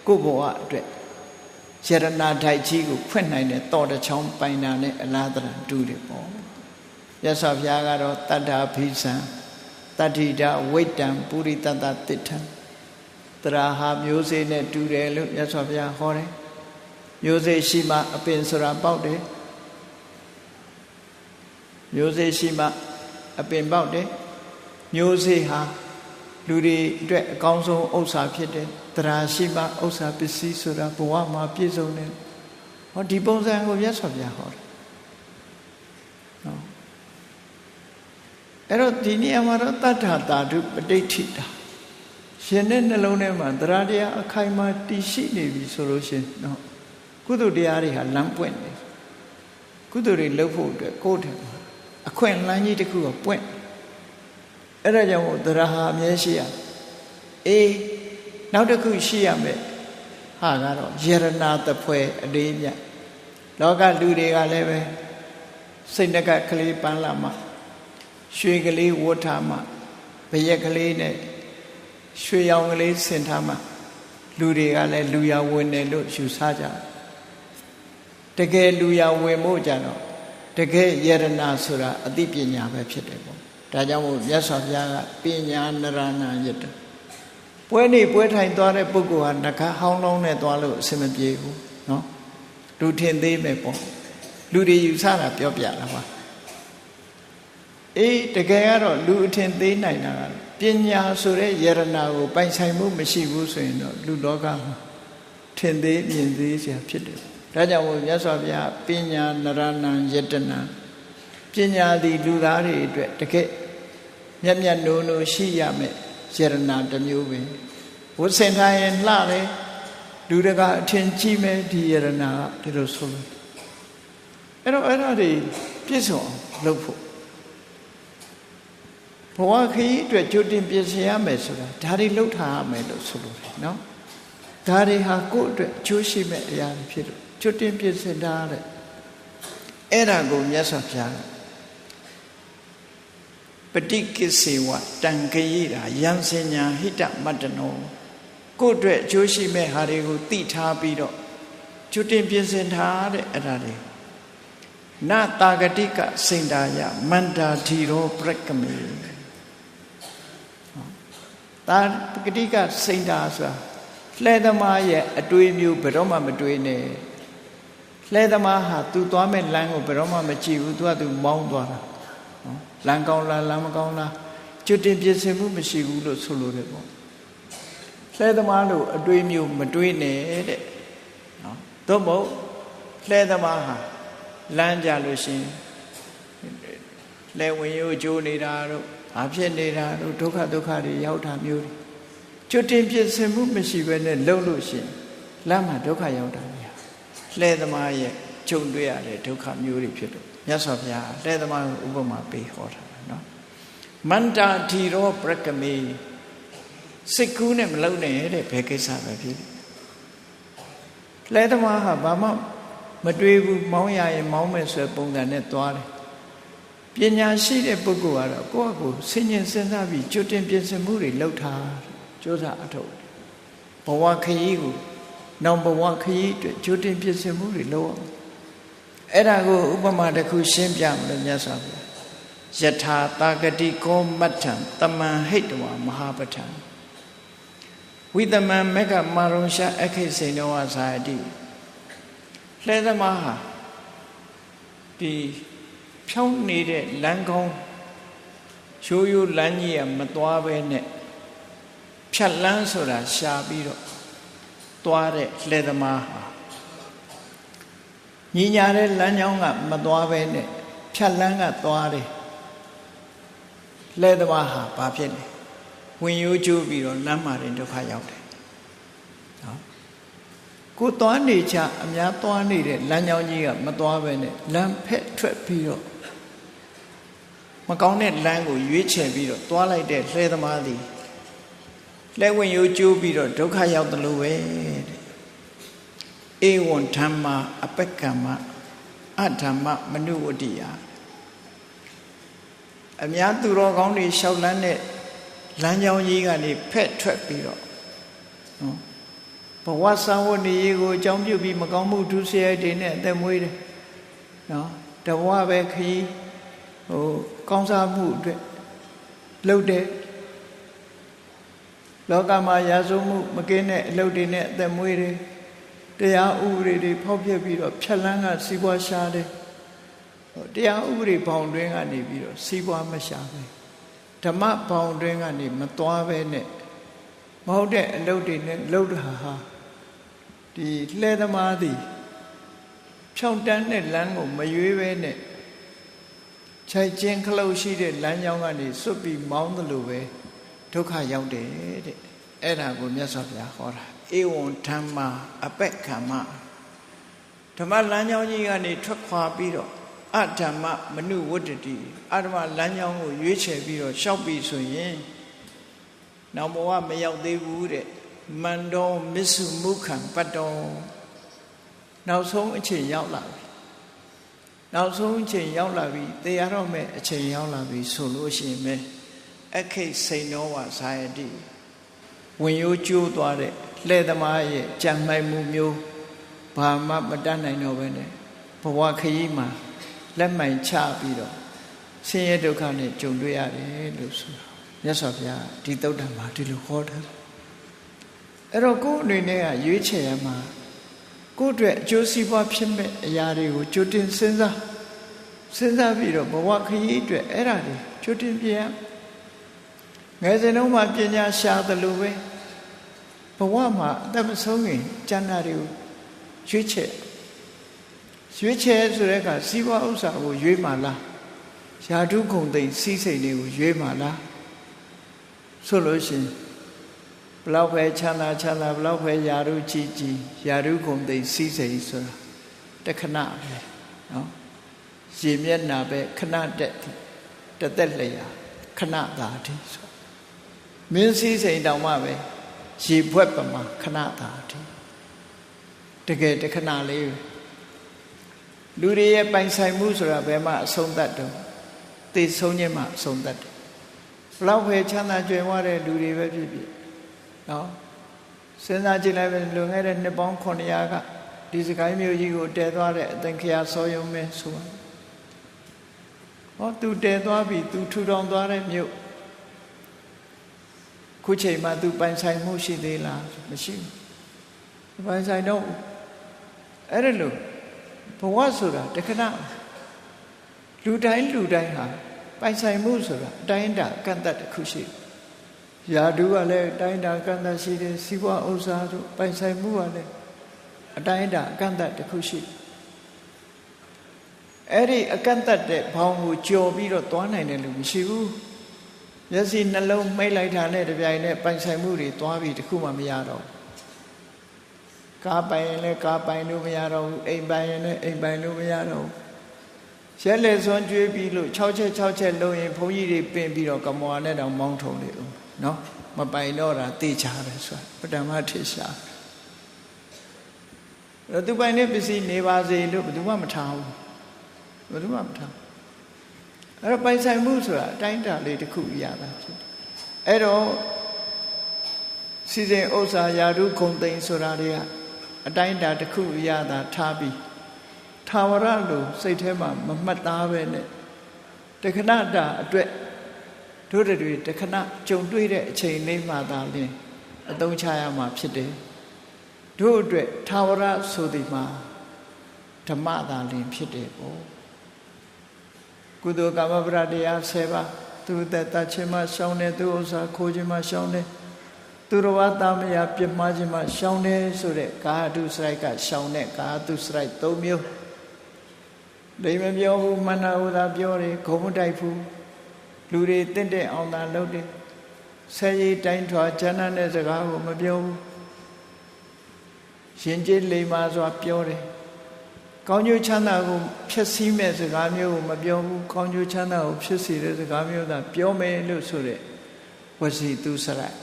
ကိုယ့်ဘဝအတွက်ယရဏတိုက်ကြီးကိုဖွင့်နိုင်တဲ့တော့တစ်ချောင်းပိုင်တာနဲ့အလားတရာတူတယ်ပေါ့ရသော်ဘုရားကတော့တတ္ထာဘိသံတတ္ထိတာဝိတ္တံပုရိတတ္တတိဋ္ဌံတရားဟာမျိုးစေ့နဲ့တူတယ်လို့ရသော်ဘုရားဟောတယ်မျိုးစေ့ရှိမှအပင်ဆိုတာပေါက်တယ်မျိုးစေ့ရှိမှအပင်ပေါက်တယ်မျိုးစေ့ဟာလူတွေအတွက်အကောင်းဆုံးဥစ္စာဖြစ်တယ်တရားရှိမှဥစ္စာပစ္စည်းဆိုတာဘဝမှာပြည့်စုံတယ်ဟောဒီပုံစံကိုရသော်ဘုရားဟောတယ်နော်အဲ့တော့ဒီနေရာမှာတော့တတ္ထာတာဓုပဋိဋ္ဌိတာ ရှင်တဲ့နှလုံးထဲမှာတရားတရားအခိုင်အမာတည်ရှိနေပြီဆိုလို့ရှင်နော်ကုသိုလ်တရားတွေဟာလမ်းပွင့်နေကုသိုလ်တွေလုပ်ဖို့အတွက်ကိုယ်ထင်အခွင့်အလမ်းကြီးတစ်ခုကပွင့်အဲ့ဒါကြောင့်တရားဟာအမြဲရှိရနောက်တစ်ခုရှိရမယ်ဟာကတော့ယရနာတဖွဲအလေးမြတ်လောကလူတွေကလည်းပဲစိတ်နှကကလေးပန်းလာမှရွှေကလေးဝတ်ထားမှဘရက်ကလေးနဲ့ရွှေရောင်ကလေးဆင်ထားမှလူတွေကလည်းလူရဝင်တယ်လို့ယူဆကြတကယ်လူရဝင်ဖို့ကြတော့တကယ်ယရနာဆိုတာအသိပညာပဲဖြစ်တယ်ပေါ့ဒါကြောင့်မို့မြတ်စွာဘုရားကပညာနရဏယတပွဲနေပွဲထိုင်သွားတဲ့ပုဂ္ဂိုလ်ဟာနှခါဟောင်းလောင်းနဲ့သွားလို့အဆင်မပြေဘူးနော်လူထင်သေးမယ်ပေါ့လူတွေယူဆတာပြောပြတာပါတကယ်ကတော့လူအထင်သေးနိုင်တာကပညာဆိုတဲ့ယရနာကိုပိုင်ဆိုင်မှုမရှိဘူးဆိုရင်တော့လူလောကမှာထင်သေးမြင်သေးစရာဖြစ်တယ်ဒါကြောင့်မို့မြတ်စွာဘုရားပညာနရဏံယတနာပညာသည်လူသားတွေအတွက်တကယ်မျက်မျက်နှိုးနှိုးရှိရမယ်ယရနာတစ်မျိုးပဲဝတ်ဆင်ထားရင်လှတယ်လူတကာအထင်ကြီးမဲ့ဒီယရနာကဒီလိုဆိုလို့အဲ့ဒါတွေပြည့်စုံလုပ်ဖို့ဘဝခရီးအတွက်ကြိုတင်ပြင်ဆင်ရမယ်ဆိုတာဒါတွေလှုပ်ထားရမယ်လို့ဆိုလို့တယ်နော်ဒါတွေဟာကိုယ့်အတွက်အကျိုးရှိမဲ့အရာတွေဖြစ်လို့ကြိုတင်ပြင်ဆင်ထားတဲ့အဲ့ဒါကိုမြတ်စွာဘုရားပฏิကိစေဝတံခရိတာယံစညာဟိတမတ္တနောကိုယ့်အတွက်အကျိုးရှိမဲ့ဟာတွေကိုသိထားပြီးတော့ကြိုတင်ပြင်ဆင်ထားတဲ့အဲ့ဒါတွေနတာဂတိကစိန္ဒာယမန္တာဓီရောပရကမေတာဂတိကစိန္ဒာဆိုတာလှဲသမားရဲ့အတွေးမျိုးဘယ်တော့မှမတွေးနဲ့လှဲသမားဟာသူသွားမဲ့လမ်းကိုဘယ်တော့မှမကြည့်ဘူးသူကသူမောင်းသွားတာနော်လမ်းကောင်းလားလမ်းမကောင်းလားကြိုတင်ပြင်ဆင်မှုမရှိဘူးလို့ဆိုလိုတယ်ပေါ့လှဲသမားလို့အတွေးမျိုးမတွေးနဲ့တဲ့နော်သို့မဟုတ်လှဲသမားဟာလမ်းကြလို့ရှိရင်လဲဝင်ရိုးကျိုးနေတာတို့ဘာဖြစ်နေတာတို့ဒုက္ခတွေရောက်တာမျိုးတွေကျွတ်တင်ပြင်ဆင်မှုမရှိဘဲနဲ့လှုပ်လို့ရှိရင်လမ်းမှာဒုက္ခရောက်တာများလှဲသမားရဲ့ကြုံတွေ့ရတဲ့ဒုက္ခမျိုးတွေဖြစ်တော့မြတ်စွာဘုရားလှဲသမားကိုဥပမာပေးဟောတာနော်မန္တာဓီရောပရကမေစိတ်ကူးနဲ့မလုံနဲ့တဲ့ဘယ်ကိစ္စပဲဖြစ်လှဲသမားဟာဘာမှမတွေးဘူးမောင်းရရင်မောင်းမယ်ဆိုတဲ့ပုံစံနဲ့သွားတယ်ပညာရှိတဲ့ပုဂ္ဂိုလ်ကတော့ကိုယ့်အကိုဆင်ញင်စဉ်းစားပြီးကြိုတင်ပြင်ဆင်မှုတွေလုပ်ထားကြိုးစားအထောက်ဘဝခရီးကိုနောက်ဘဝခရီးအတွက်ကြိုတင်ပြင်ဆင်မှုတွေလုပ်အောင်အဲ့ဒါကိုဥပမာတစ်ခုရှင်းပြမလို့မြတ်စွာဘုရားယထာတာဂတိကောမတ္ထံတမန်ဟိတဝမဟာပဋ္ဌံဝိတမံမက္ခမာရုံရှာအခိစိန်နောဇာတိလှဲသမားဟာဒီဖြောင်းနေတဲ့လမ်းကောင်းရိုးလမ်းကြီးကမသွားဘဲနဲ့ဖြတ်လန်းဆိုတာရှာပြီးတော့သွားတဲ့လှဲသမားဟာညီညာတဲ့လမ်းကြောင်းကမသွားဘဲနဲ့ဖြတ်လန်းကသွားတယ်လှဲသမားဟာဘာဖြစ်လဲဝင်ရိုးကျိုးပြီးတော့လမ်းမှာတင်ဒုက္ခရောက်တယ်နော်ကိုသွားနေချအများသွားနေတဲ့လမ်းကြောင်းကြီးကမသွားဘဲနဲ့လမ်းဖက်ထွက်ပြီးတော့မကောင်းတဲ့လမ်းကိုရွေးချယ်ပြီးတော့သွားလိုက်တဲ့လှဲသမားသည်လှဲဝင်ရိုးကျိုးပြီးတော့ဒုက္ခရောက်တယ်လို့ပဲတဲ့ဧဝံဓမ္မာအပက္ကမအဓမ္မမနုဝတ္တိယအများသူတော်ကောင်းတွေလျှောက်လန်းတဲ့လမ်းကြောင်းကြီးကနေဖက်ထွက်ပြီးတော့နော်ဘဝစာဝတ်နေရေးကိုအကြောင်းပြုပြီးမကောင်းမှုဒုစရိုက်တွေနဲ့အသက်မွေးတယ်နော်တဘဝပဲခရီးကောင်းစားမှုအတွက်လှုပ်တယ်လောကမှာရာဇဝမှုမကင်းတဲ့အလုပ်တွေနဲ့အသက်မွေးတယ်တရားဥပဒေတွေဖောက်ဖျက်ပြီးတော့ဖြတ်လန်းကစီးပွားရှားတယ်တရားဥပဒေဘောင်တွင်းကနေပြီးတော့စီးပွားမရှားပဲဓမ္မဘောင်တွင်းကနေမသွားပဲနဲ့မဟုတ်တဲ့အလုပ်တွေနဲ့လှုပ်တာဟာဒီလှဲသမားသည်ဖြောင်းတန်းတဲ့လမ်းကိုမရွေးပဲနဲ့ခြိုက်ချင်းခလုတ်ရှိတဲ့လမ်းကြောင်းကနေစွတ်ပြီးမောင်းသလိုပဲဒုက္ခရောက်တယ်တဲ့ အဲ့ဒါကိုမြတ်စွာဘုရားဟောတာဧဝံဓမ္မာအပက္ခမဓမ္မလမ်းကြောင်းကြီးကနေထွက်ခွာပြီးတော့အဓမ္မမနုဝတ္တတိအဓမ္မလမ်းကြောင်းကိုရွေးချယ်ပြီးတော့ရှောက်ပြီးဆိုရင်နောက်ဘဝမရောက်သေးဘူးတဲ့မန္တောမစ္စုမုခံပတ္တောနောက်ဆုံးအချိန်ရောက်လာပြီနောက်ဆုံးအချိန်ရောက်လာပြီသေရတော့မဲ့အချိန်ရောက်လာပြီဆိုလို့ရှိရင်ပဲအခိတ်စိန်တော်ဝဇာယတိဝင်ရိုးကျိုးသွားတဲ့လှဲ့သမားရဲ့ကြံမိုက်မှုမျိုးဘာမှမတတ်နိုင်တော့ပဲနဲ့ဘဝခရီးမှာလက်မှန်ချပြီးတော့ဆင်းရဲဒုက္ခနဲ့ကြုံတွေ့ရတယ်လို့ဆိုတာမြတ်စွာဘုရားဒီသုတ္တံမှာဒီလိုဟောထားအဲ့တော့ကိုယ်အနေနဲ့ကရွေးချယ်ရမှာကိုယ့်အတွက်အကျိုးစီးပွားဖြစ်မဲ့အရာတွေကိုကြိုတင်စဉ်းစားပြီးတော့ဘဝခရီးအတွက်အဲ့ဒါတွေကြိုတင်ပြင်ရငယ်စဉ်တုန်းမှာပညာရှာသလိုပဲဘဝမှာအသက်မဆုံးခင်ကျမ်းစာတွေကိုရွေးချယ်ဆိုတဲ့အခါစီးပွားဥစ္စာကိုရွေးမှလားယာတုဂုံသိမ့်စီးစိမ်တွေကိုရွေးမှလားဆိုလို့ရှိရင်ဘလောက်ပဲချမ်းသာဘလောက်ပဲယာတုကြီးယာတုဂုံသိမ့်စီးစိမ်ဆိုတာတခဏပဲနော်ရေမျက်နှာပဲခဏတက်တသက်လျာခဏသာတိဆိုမင်းစီးစိမ်တောင်မှပဲရေဘွက်ပမာခဏသာတိတကယ်တခဏလေးလူတွေရဲ့ပိုင်ဆိုင်မှုဆိုတာဘယ်မှအဆုံးသတ်တော့သိဆုံးခြင်းမှအဆုံးသတ်တယ်ဘလောက်ပဲချမ်းသာကြွယ်ဝတဲ့လူတွေပဲဖြစ်ဖြစ်နော်စဉ်းစားကြည့်လိုက်ပဲလွန်ခဲ့တဲ့နှစ်ပေါင်း900ကဒီစကိုင်းမြို့ကြီးကိုတည်သွားတဲ့အသင်္ခရာစောယုံမဲဆိုပါဟောသူတည်သွားပြီသူထူထောင်သွားတဲ့မြို့ခုချိန်မှာသူပိုင်ဆိုင်မှုရှိသေးလားမရှိဘူးပိုင်ဆိုင်တော့အဲ့ဒါလို့ဘဝဆိုတာတခဏလူတိုင်းဟာပိုင်ဆိုင်မှုဆိုတာအတိုင်းအတာကန့်သတ်တစ်ခုရှိတယ်။ယာတုကလည်းအတိုင်းအတာကန့်သတ်ရှိတယ်စီးပွားဥစ္စာတို့ပိုင်ဆိုင်မှုကလည်းအတိုင်းအတာကန့်သတ်တစ်ခုရှိတယ်။အဲ့ဒီအကန့်သတ်တဲ့ဘောင်ကိုကျော်ပြီးတော့သွားနိုင်တယ်လို့မရှိဘူး။မျက်စိနှလုံးမိတ်လိုက်တာနဲ့တပြိုင်နက်ပိုင်ဆိုင်မှုတွေသွားပြီးတခုမှမရတော့ဘူး။ကားပိုင်ရင်လည်းကားပိုင်လို့မရတော့ဘူးအိမ်ပိုင်ရင်လည်းအိမ်ပိုင်လို့မရတော့ဘူးရဲလေစွန်းကျွေးပြီးလို့6ချက်လုံးရင်ဘုန်းကြီးတွေပင်ပြီးတော့ကမောနဲ့တောင်မောင်းထုံနေဦးနော်မပိုင်တော့တာသိချတယ်ဆိုတာပထမထေရှာသူပိုင်တဲ့ပစ္စည်းနေပါစေလို့ဘယ်သူမှမထားဘူးအဲ့တော့ပိုင်ဆိုင်မှုဆိုတာအတိုင်းအတာလေးတစ်ခုရတာဖြစ်တယ်အဲ့တော့စီစဉ်ဥစ္စာယာတုဂုံသိမ့်ဆိုတာတွေကအတိုင်းအတာတစ်ခုရတာထားပြီးထာဝရလို့စိတ်ထဲမှာမမှတ်သားပဲနဲ့တခဏတာအတွက်တို့တွေတခဏကြုံတွေ့တဲ့အချိန်လေးမှသာလင်းအသုံးချရမှာဖြစ်တယ်တို့အတွက်ထာဝရဆိုဒီမှာဓမ္မသာလင်းဖြစ်တယ်ပေါ့ကုသိုလ်ကမ္မပရတရား10ပါးသူသက်တခြင်းမှရှောင်းတယ်သူဥစ္စာခိုးခြင်းမှရှောင်းတယ်သူတော်ဘာသားမယားပြမှားခြင်းမှရှောင်းတယ်ဆိုတဲ့ကာဟတုစရိုက်ကရှောင်းတဲ့ကာဟတုစရိုက်3မျိုးဒိမပြောဘူးမနာဟုသာပြောတယ်ခုံမတိုက်ဘူးလူတွေတင့်တဲ့အောင်သာလုပ်တယ်ဆဲရီတိုင်းထွာဉာဏ်နဲ့စကားကိုမပြောဘူးရှင်ကျေးလိမ္မာစွာပြောတယ်ကောင်းကျိုးချမ်းသာကိုဖျက်ဆီးမဲ့စကားမျိုးကိုမပြောဘူးကောင်းကျိုးချမ်းသာကိုဖြစ်စေတဲ့စကားမျိုးသာပြောမယ်လို့ဆိုတဲ့ဝစီတုစရိုက်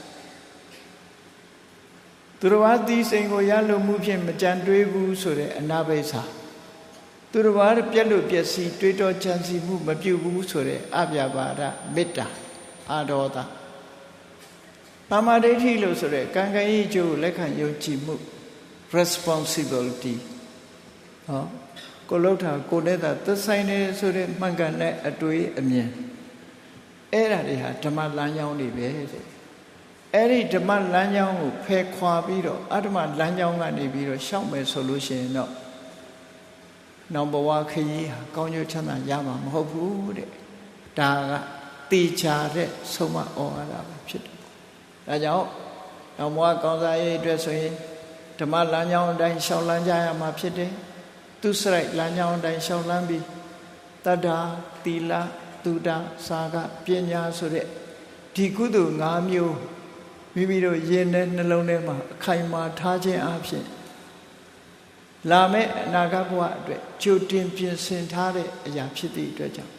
သူတော်ဘာသီးစိန်ကိုရလို့မှုဖြင့်မကြံတွေးဘူးဆိုတဲ့အနာဘိစာသူတော်ဘာပြက်လို့ပျက်စီးတွေးတောကြံစီမှုမပြုဘူးဆိုတဲ့အပြပါဒမေတ္တာအာဒေါသသမာဓိဋ္ဌိလို့ဆိုတဲ့ကံကံဤကျိုးလက်ခံယုံကြည်မှု responsibility ဟောကိုလှုပ်တာကိုနဲ့သာသက်ဆိုင်နေဆိုတဲ့မှန်ကန်တဲ့အတွေ့အမြင်အဲ့ဒါတွေဟာဓမ္မလမ်းကြောင်းတွေပဲတဲ့အဲ့ဒီဓမ္မလမ်းကြောင်းကိုဖယ်ခွာပြီးတော့အတ္တမလမ်းကြောင်းကနေပြီးတော့ရှောက်မယ်ဆိုလို့ရှိရင်တော့နောင်ဘဝခရီးဟာကောင်းကျိုးချမ်းသာရမှာမဟုတ်ဘူးတဲ့ဒါကတေချာတဲ့ဆုံးမဩဝါဒပဲဖြစ်တယ်ဒါကြောင့်နောင်ဘဝကောင်းစားရေးအတွက်ဆိုရင်ဓမ္မလမ်းကြောင်းအတိုင်းရှောက်လန်းကြရမှာဖြစ်တယ်သူစရိုက်လမ်းကြောင်းအတိုင်းရှောက်လန်းပြီးတတ္တာသီလသုဒ္ဓစာကပညာဆိုတဲ့ဒီကုသိုလ်5မျိုး မိမိတို့ရင်ထဲနှလုံးထဲမှာအခိုင်အမာထားခြင်းအပြင်လာမယ့်အနာဂတ်ဘဝအတွက်ကြိုတင်ပြင်ဆင်ထားတဲ့အရာဖြစ်သည့်အတွက်ကြောင့်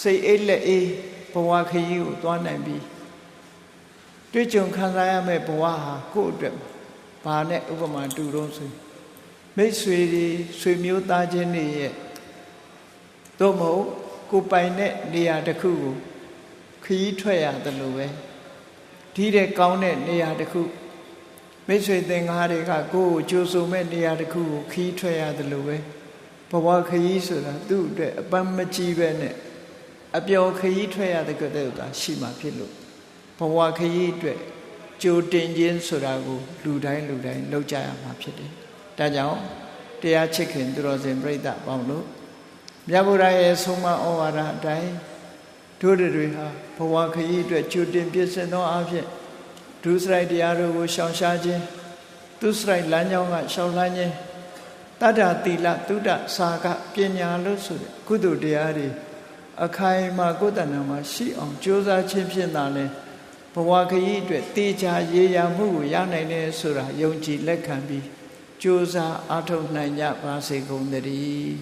စိတ်အိတ်လက်အေးဘဝခရီးကိုသွားနိုင်ပြီးတွေ့ကြုံခံစားရမယ့်ဘဝဟာကိုယ့်အတွက်ဘာနဲ့ဥပမာတူတော့ဆိုမိတ်ဆွေတွေဆွေမျိုးသားချင်းတွေရဲ့သို့မဟုတ်ကိုပိုင်တဲ့နေရာတစ်ခုကိုခရီးထွက်ရတယ်လို့ပဲဒီတဲ့ကောင်းတဲ့နေရာတစ်ခုမိတ်ဆွေသင်္ကားတွေကကိုယ့်ကိုကြိုးစုံမဲ့နေရာတစ်ခုကိုခရီးထွက်ရတယ်လို့ပဲဘဝခရီးဆိုတာသူ့အတွက်အပန်းမကြီးပဲနဲ့အပျော်ခရီးထွက်ရတဲ့ကတည်းကရှိမှဖြစ်လို့ဘဝခရီးအတွက်ကြိုတင်ခြင်းဆိုတာကိုလူတိုင်းလုပ်ကြရမှာဖြစ်တယ်။ဒါကြောင့်တရားချစ်ခင်သူတော်စင်ပြိဿပေါင်းလို့မြတ်ဗုဒ္ဓရဲ့ဆုံးမဩဝါဒအတိုင်းတို့တွေဟာဘဝခရီးအတွက်ကြိုတင်ပြင်ဆင်သောအဖြစ်ဒုစရိုက်တရားတို့ကိုရှောင်ရှားခြင်းသူစရိုက်လမ်းကြောင်းကရှောင်လန်းခြင်းတတ္တသီလသုဒ္ဓစာကပညာလို့ဆိုတဲ့ကုသိုလ်တရားတွေအခိုင်အမာကိုယ်တဏ္ဍာမှာရှိအောင်ကြိုးစားခြင်းဖြင့်သာလဲဘဝခရီးအတွက်တေချာရေရာမှုကိုရနိုင်တယ်ဆိုတာယုံကြည်လက်ခံပြီးကြိုးစားအားထုတ်နိုင်ကြပါစေကုန်သတည်း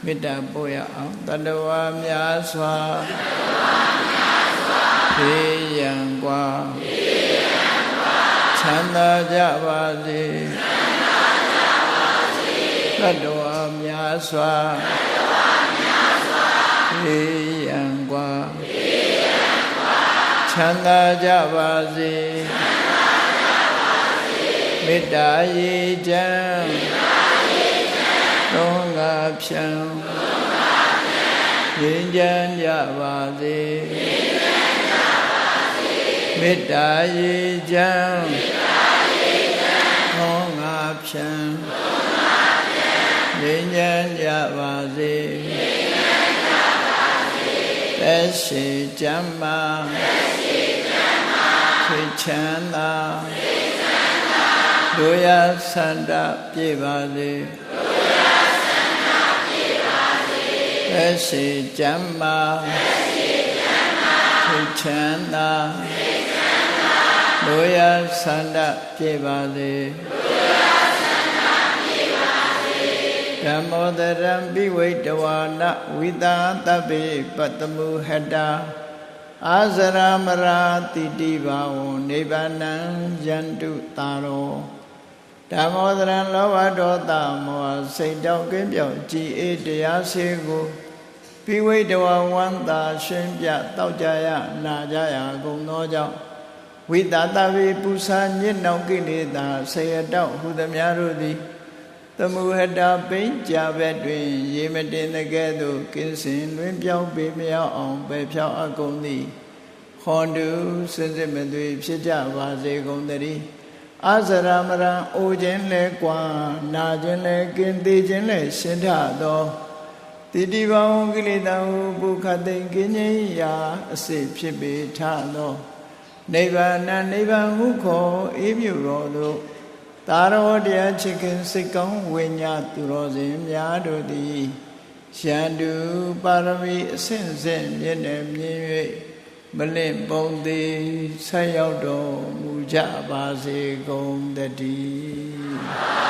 မေတ္တာပို့ရအောင်တတဝါများစွာဘေးရန်กว่าချမ်းသာကြပါစေတတဝါများစွာဘေးရန်กว่าချမ်းသာကြပါစေမေတ္တာရေချမ်းသုံးငါဖြံငြိမ်းချမ်းကြပါစေမေတ္တာရေချမ်းသုံးငါဖြံငြိမ်းချမ်းကြပါစေသက်ရှိချမ်းသာစိတ်ချမ်းသာတို့ရဆန္ဒပြည့်ပါစေသက်ရှိချမ်းသာစိတ်ချမ်းသာတို့ရဆန္ဒပြည့်ပါစေဓမ္မောတရံပိဝိတဝါနဝိတာတဗ္ဗေပတ္တမုဟတာအာဇရမရာတိတိဘာဝနိဗ္ဗာနံယန္တုတာရောဓမ္မောတရံလောဘဒေါသမောဟစိတ်တောက်ကင်းပြောင်းကြည်အေးတရားစေကိုပိဝိတဝါဝန္တာရှင်ပြတောက်ကြရနာကြရကုန်သောကြောင့်ဝိတာတဗ္ဗေပူဇာညစ်နှောင်ကိလေသာဆေရတောက်ဟုသမျှတို့သည်သမုဟတာပိဉ္ကြဘက်တွင်ရေမတင်တဲ့ကဲ့သို့ကင်းစင်လွင်ပြောင်းပေမရောက်အောင်ပဲဖြောင်းအကုန်သည်ဟောတုစင်စစ်မသွေဖြစ်ကြပါစေကုန်သတည်းအာဇရမရံအိုခြင်းလဲကွာနာခြင်းလဲကင်းသေးခြင်းလဲရှင်းထသောတိတိဘောင်ကိလေသာဟုပုခသိင်ကင်းခြင်းရာအစစ်ဖြစ်ပေထသောနိဗ္ဗာန်ဟုခေါ်အေးမြူတော်သို့သာရောတရားချစ်ခင်စိတ်ကောင်းဝိညာသူတော်စင်များတို့သည်ရန်သူပါရမီအဆင့်ဆင့်မြင့်နေမြင့်၍မလင့်ပုံသည်ဆက်ရောက်တော်မူကြပါစေကုန်သတည်း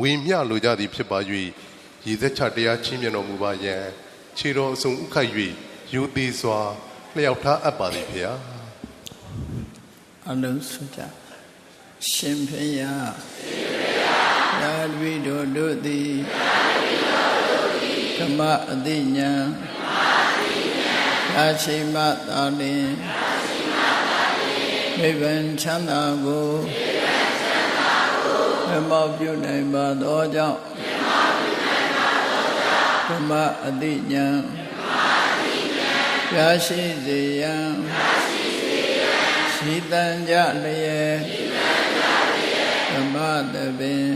ဝေမျှလိုကြသည်ဖြစ်ပါ၍ရည်သက်ချတရားချင်းမြတ်တော်မူပါယံခြေတော်အစုံဥခိုက်၍ယူသေးစွာလျှောက်ထားအပ်ပါသည်ဖေဟာအလုံးစုကြရှင်ဖေယရာဒဝိတို့သည်ဓမ္မအသိဉာဏ်ရာရှိမသာလင်နိဗ္ဗာန်ချမ်းသာကိုမမောပြုနိုင်ပါသောကြောင့်ဓမ္မအသိဉာဏ်ရရှိစေရန်ရှိတန်ကြလျက်ဓမ္မတပင်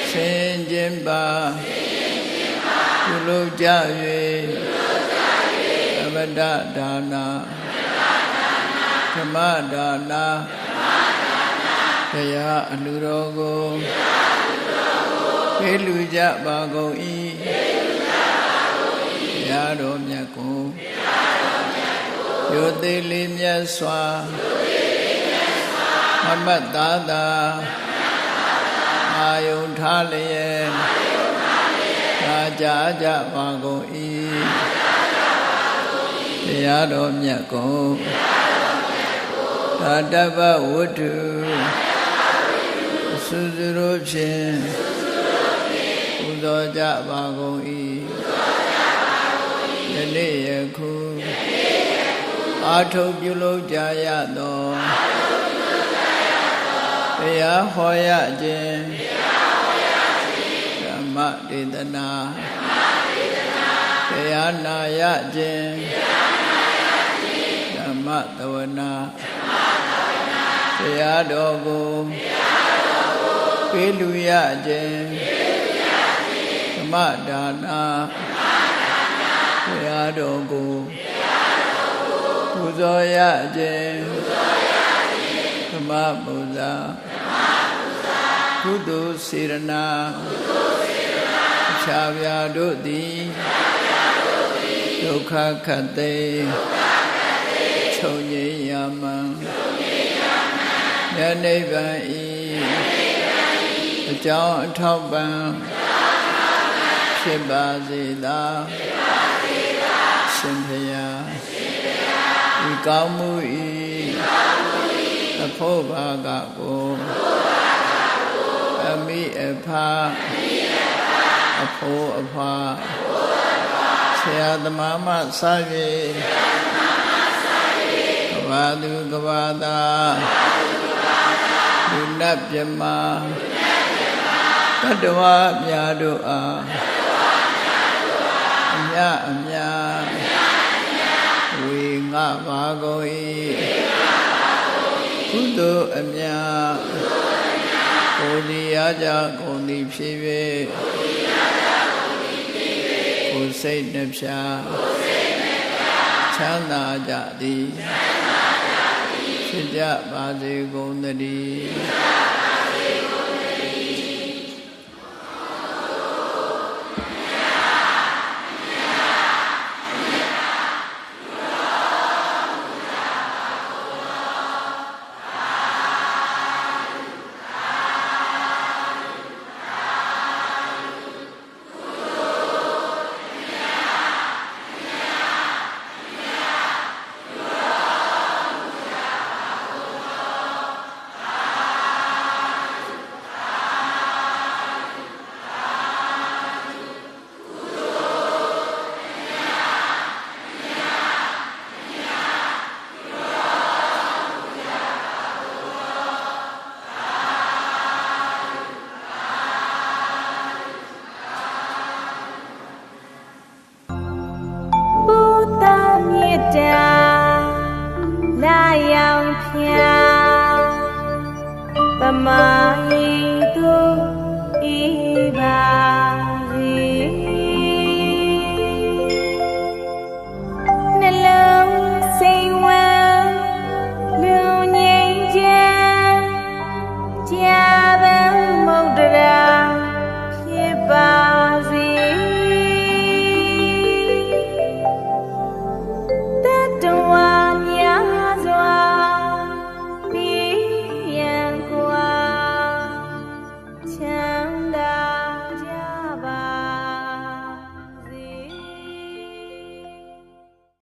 ဆင်ခြင်းပါပြုလုပ်ကြ၍အမတဒါနာဓမ္မဒါနာတရားအလှူတော်ကိုပေးလူကြပါကုန်၏တရားတော်မြတ်ကိုရိုသေလေးမြတ်စွာအမတ်သားသာအာယုန်ထားလျက်သာကြားကြပါကုန်၏တရားတော်မြတ်ကိုသာတပ္ပဝတ္ထုစုစုတို့ဖြင့်ပူဇော်ကြပါကုန်၏ယနေ့ယခုအာထုပ်ပြုလုပ်ကြရသောတရားဟောရခြင်းဓမ္မဒေသနာတရားနာရခြင်းဓမ္မသဝနာတရားတော်ကိုပေးလူရခြင်းဓမ္မဒါနာတရားတော်ကိုပူဇော်ရခြင်းဓမ္မပူဇာကုသိုလ်စေရနာခြားပြားတို့သည်ဒုက္ခခတ်သိချုပ်ငြိမ်းရမံနိဗ္ဗာန်ဤအကြောင်းအထောက်ပံ့ဖြစ်ပါစေသာရှင်ဘုရားဤကောင်းမှုဤအဖို့ဘာကကိုအမိအဖအဖိုးအဖွာဆရာသမားမစ၍ကဘာသူကဘာသာလူနတ်မြမတတ္တဝါများတို့အားအမြအမြဝေငါပါကုန်၏ကုသိုလ်အမြကိုယ်စီရကြကုန်သည်ဖြစ်၍ကိုယ်စိတ်နှဖျားချမ်းသာကြသည်ဖြစ်ကြပါစေကုန်သတည်းလာရောင်ဖျားပမာ